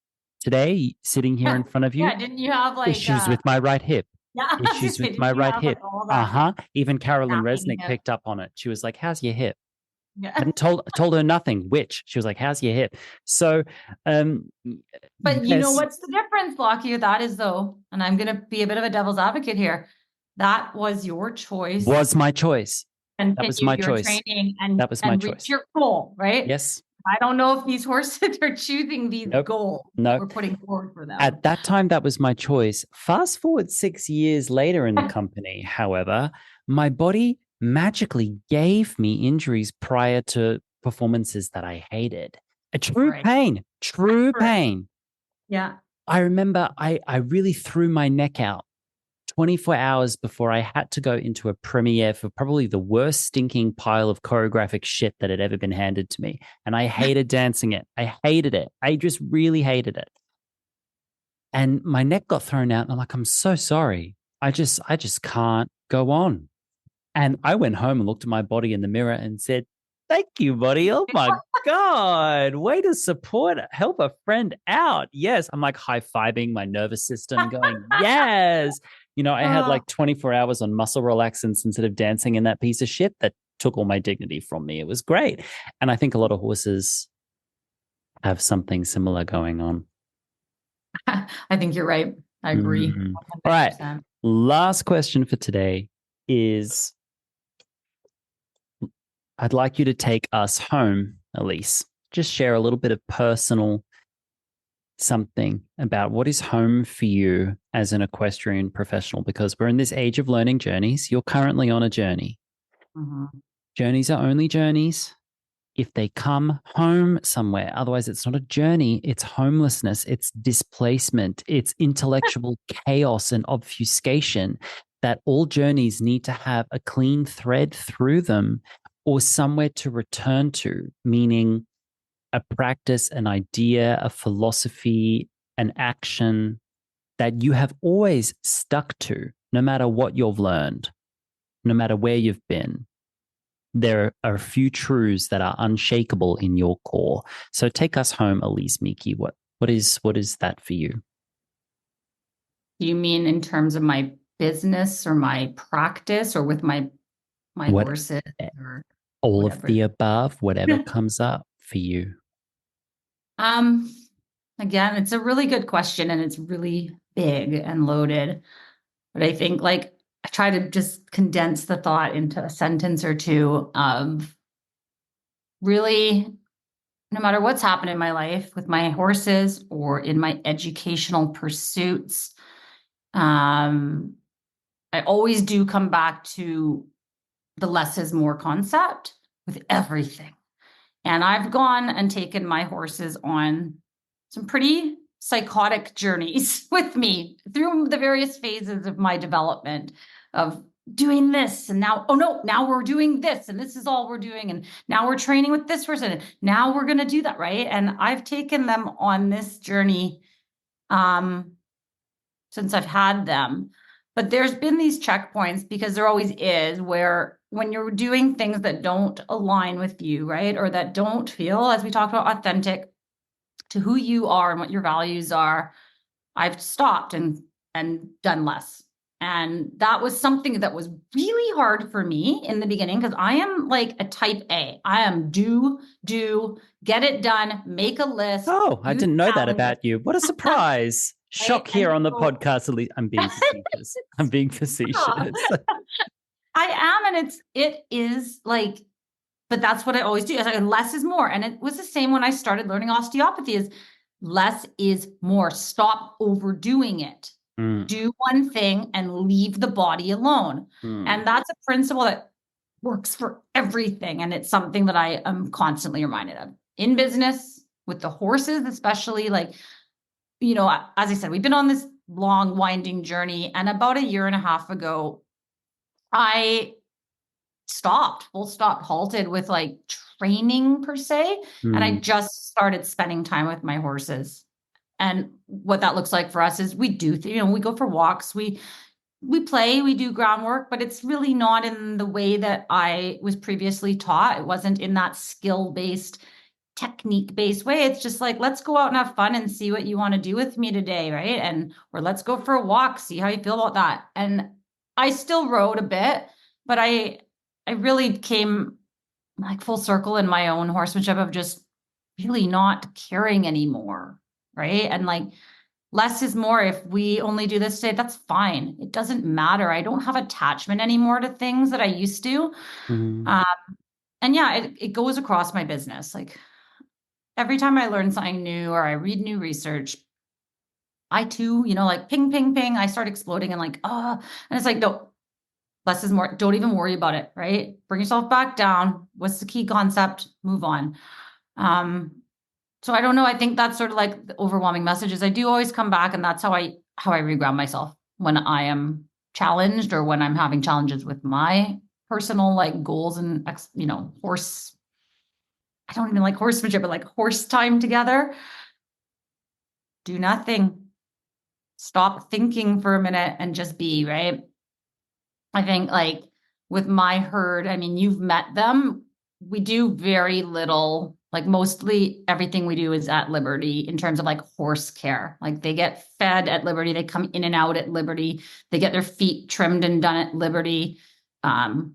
Today, sitting here in front of you? Yeah, didn't you have like issues with my right hip? Yeah, issues with my right hip. Even Carolyn Resnick picked up on it. She was like, how's your hip? Yeah. I hadn't told her nothing. She was like, how's your hip? So, but you know what's the difference, Lockie? That is though, and I'm going to be a bit of a devil's advocate here. That was your choice. Was my choice. And that was my choice. Training and that was my choice. Your goal, right? Yes. I don't know if these horses are choosing these goals we're putting forward for them. At that time, that was my choice. Fast forward 6 years later in the company, however, my body magically gave me injuries prior to performances that I hated. A true pain. Yeah. I remember I really threw my neck out 24 hours before I had to go into a premiere for probably the worst stinking pile of choreographic shit that had ever been handed to me. And I hated dancing it. I hated it. I just really hated it. And my neck got thrown out. And I'm like, I'm so sorry. I just can't go on. And I went home and looked at my body in the mirror and said, thank you, buddy. Oh my God. Way to support, help a friend out. Yes. I'm like high-fiving my nervous system, going, yes. I had Oh, like 24 hours on muscle relaxants instead of dancing in that piece of shit that took all my dignity from me. It was great. And I think a lot of horses have something similar going on. I think you're right. I agree. All right. 100%. Last question for today is I'd like you to take us home, Elise. Just share a little bit of personal something about what is home for you as an equestrian professional, because we're in this age of learning journeys. You're currently on a journey. Mhm. Journeys are only journeys if they come home somewhere. Otherwise, it's not a journey. It's homelessness. It's displacement. It's intellectual chaos and obfuscation. That all journeys need to have a clean thread through them or somewhere to return to, meaning a practice, an idea, a philosophy, an action that you have always stuck to, no matter what you've learned, no matter where you've been. There are a few truths that are unshakable in your core. So take us home, Elisse Miki. What is that for you? Do you mean in terms of my business or my practice or with my What horses or all of whatever? the above, whatever comes up for you. Um, Again, it's a really good question and it's really big and loaded. But I think like I try to just condense the thought into a sentence or two of really no matter what's happened in my life with my horses or in my educational pursuits, I always do come back to the less is more concept with everything. And I've gone and taken my horses on some pretty psychotic journeys with me through the various phases of my development of doing this and now, oh no, now we're doing this and this is all we're doing and now we're training with this person and now we're going to do that, right? And I've taken them on this journey um since I've had them. But there's been these checkpoints because there always is where when you're doing things that don't align with you, right? Or that don't feel, as we talked about, authentic to who you are and what your values are, I've stopped and done less. And that was something that was really hard for me in the beginning because I am like a type A. I am do, get it done, make a list, Oh, I do the didn't know that calendar, about you. What a surprise. right? Shock And here on the so podcast, Elise. I'm being facetious. I'm being facetious. I am, and it is like, but that's what I always do. It's like less is more. And it was the same when I started learning osteopathy is less is more. Stop overdoing it. Mm, Do one thing and leave the body alone. mm, And that's a principle that works for everything. And it's something that I am constantly reminded of in business with the horses, especially like, as I said, we've been on this long winding journey. And about a year and a half ago, I stopped, full stop, halted with like training per se. And I mm, just started spending time with my horses. And what that looks like for us is we do, we go for walks, we play, we do groundwork, but it's really not in the way that I was previously taught. It wasn't in that skill-based, technique-based way. It's just like, let's go out and have fun and see what you want to do with me today, right? And or let's go for a walk, see how you feel about that. And I still rode a bit, but I really came like full circle in my own horsemanship of just really not caring anymore, right? And like less is more. If we only do this today, that's fine. It doesn't matter. I don't have attachment anymore to things that I used to. mm. Um, and yeah, it goes across my business. Like every time I learn something new or I read new research, I too, like ping, ping, ping, I start exploding and like, and it's like, no, less is more. Don't even worry about it, right? Bring yourself back down. What's the key concept? Move on. Um, so I don't know. I think that's sort of like the overwhelming messages. I do always come back, and that's how I reground myself when I am challenged or when I'm having challenges with my personal like goals and horse. I don't even like horsemanship, but like horse time together. Do nothing. stop thinking for a minute and just be, right? I think like with my herd, I mean, you've met them. We do very little, like mostly everything we do is at Liberty in terms of like horse care. Like they get fed at Liberty, they come in and out at Liberty, they get their feet trimmed and done at Liberty. Um,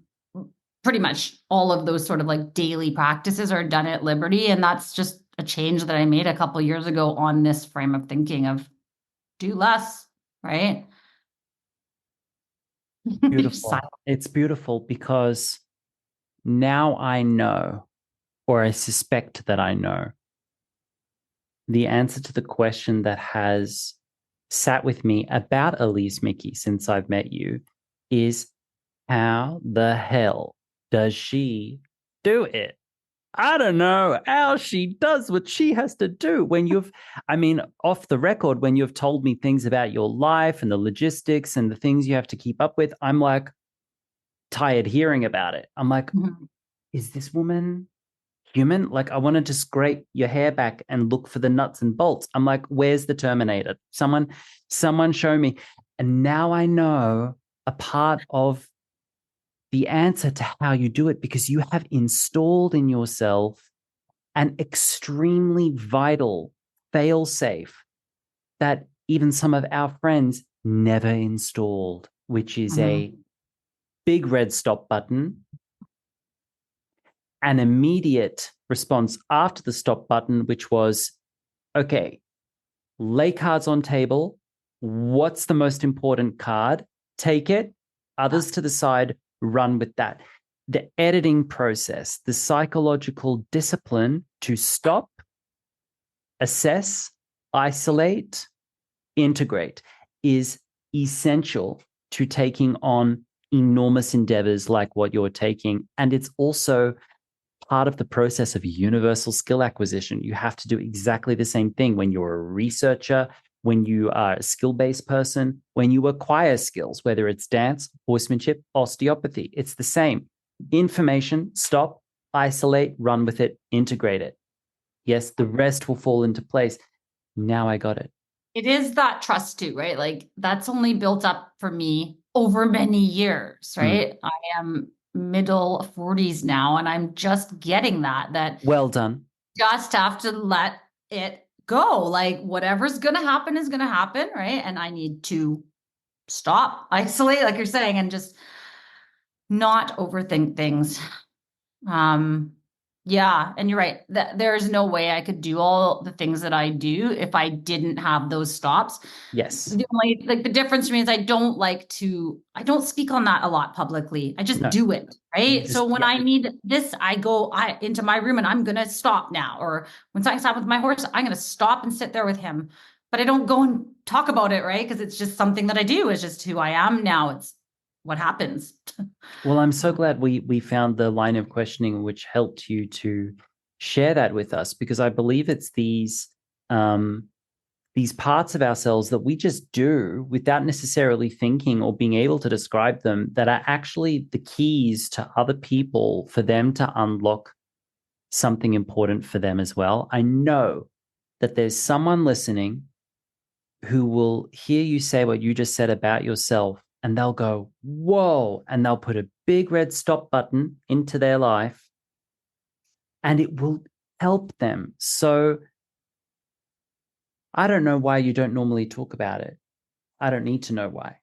Pretty much all of those sort of like daily practices are done at Liberty. And that's just a change that I made a couple years ago on this frame of thinking of do less, right? Beautiful. It's beautiful because now I know, or I suspect that I know, the answer to the question that has sat with me about Elisse Miki since I've met you is, how the hell does she do it? I don't know how she does what she has to do. I mean, off the record, when you've told me things about your life and the logistics and the things you have to keep up with, I'm like tired hearing about it. I'm like, is this woman human? Like, I wanted to scrape your hair back and look for the nuts and bolts. I'm like, where's the Terminator? Someone show me. And now I know a part of the answer to how you do it, because you have installed in yourself an extremely vital fail-safe that even some of our friends never installed, which is a big red stop button, an immediate response after the stop button, which was, okay, lay cards on table. What's the most important card? Take it. Others to the side, run with that. The editing process, the psychological discipline to stop, assess, isolate, integrate is essential to taking on enormous endeavors like what you're taking. And it's also part of the process of universal skill acquisition. You have to do exactly the same thing when you're a researcher, when you are a skill-based person, when you acquire skills, whether it's dance, horsemanship, osteopathy. It's the same. Information, stop, isolate, run with it, integrate it. Yes, the rest will fall into place. Now I got it. It is that trust too, right? Like that's only built up for me over many years, right? I am middle 40s now, and I'm just getting that well done. Just have to let it go. Like whatever's going to happen is going to happen, right? And I need to stop, isolate, like you're saying, and just not overthink things. Yeah, and you're right. There's no way I could do all the things that I do if I didn't have those stops. Yes. The only the difference for me is I don't speak on that a lot publicly. I just do it, right? So when I need this, I go into my room and I'm gonna stop now. Or when something's happened with my horse, I'm gonna stop and sit there with him. But I don't go and talk about it, right? Because it's just something that I do. It's just who I am now. It's what happens. Well, I'm so glad we found the line of questioning which helped you to share that with us, because I believe it's these parts of ourselves that we just do without necessarily thinking or being able to describe them, that are actually the keys to other people for them to unlock something important for them as well. I know that there's someone listening who will hear you say what you just said about yourself, and they'll go, whoa, and they'll put a big red stop button into their life, and it will help them. So I don't know why you don't normally talk about it. I don't need to know why.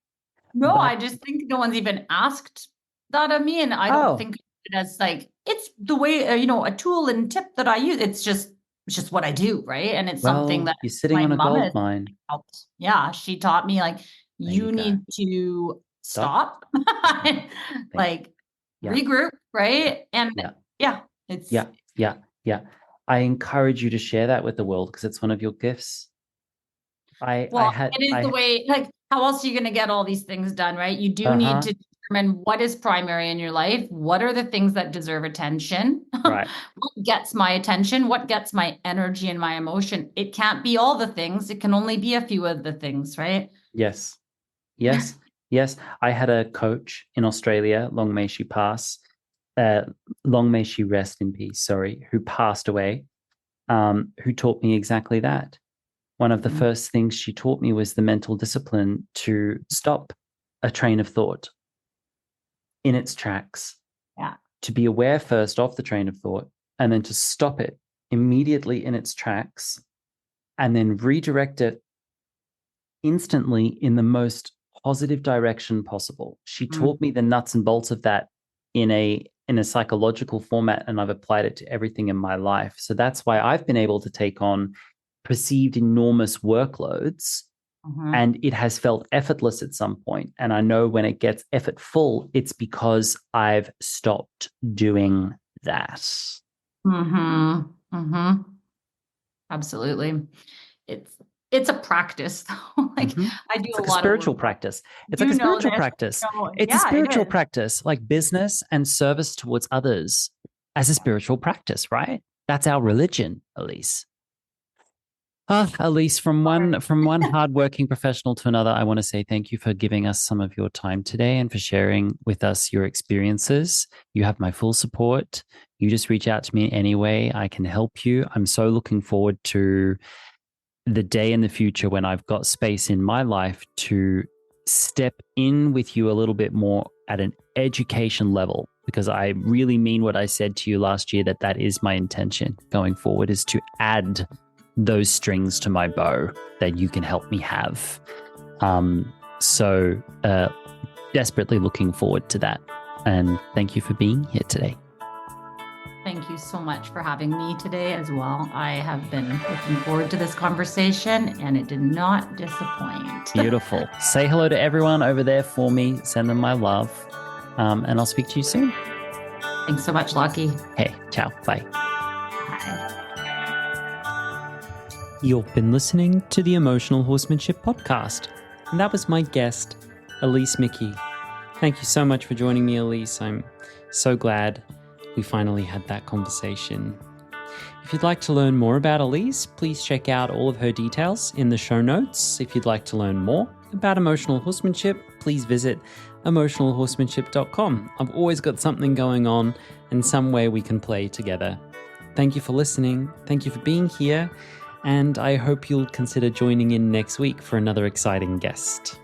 No, I just think no one's even asked that of me, and I don't think it as like, it's the way, a tool and tip that I use. It's just what I do, right? And it's something that you're sitting on a gold mine. Helped. Yeah, she taught me like, you need to stop, like regroup, right? And I encourage you to share that with the world, because it's one of your gifts. It is the way, like, how else are you going to get all these things done, right? You do need to determine what is primary in your life. What are the things that deserve attention? Right. What gets my attention? What gets my energy and my emotion? It can't be all the things. It can only be a few of the things, right? Yes. I had a coach in Australia, long may she rest in peace, sorry, who passed away, who taught me exactly that. one of the first things she taught me was the mental discipline to stop a train of thought in its tracks. Yeah. To be aware first of the train of thought, and then to stop it immediately in its tracks, and then redirect it instantly in the most positive direction possible. She taught me the nuts and bolts of that in a psychological format, and I've applied it to everything in my life. So that's why I've been able to take on perceived enormous workloads, and it has felt effortless at some point. And I know when it gets effortful, it's because I've stopped doing that. Absolutely. It's a practice though. Like I do it's a like lot a spiritual of practice. It's like a spiritual practice. It's a spiritual practice, like business and service towards others as a spiritual practice, right? That's our religion, Elisse. Elisse, from one hardworking professional to another, I want to say thank you for giving us some of your time today and for sharing with us your experiences. You have my full support. You just reach out to me any way I can help you. I'm so looking forward to the day in the future when I've got space in my life to step in with you a little bit more at an education level, because I really mean what I said to you last year, that is my intention going forward, is to add those strings to my bow that you can help me have. So desperately looking forward to that. And thank you for being here today. Thank you so much for having me today as well. I have been looking forward to this conversation, and it did not disappoint. Beautiful. Say hello to everyone over there for me. Send them my love. And I'll speak to you soon. Thanks so much, Lockie. Hey, ciao. Bye. Bye. You've been listening to the Emotional Horsemanship Podcast. And that was my guest, Elisse Miki. Thank you so much for joining me, Elisse. I'm so glad we finally had that conversation. If you'd like to learn more about Elisse, please check out all of her details in the show notes. If you'd like to learn more about emotional horsemanship, please visit emotionalhorsemanship.com. I've always got something going on and some way we can play together. Thank you for listening. Thank you for being here. And I hope you'll consider joining in next week for another exciting guest.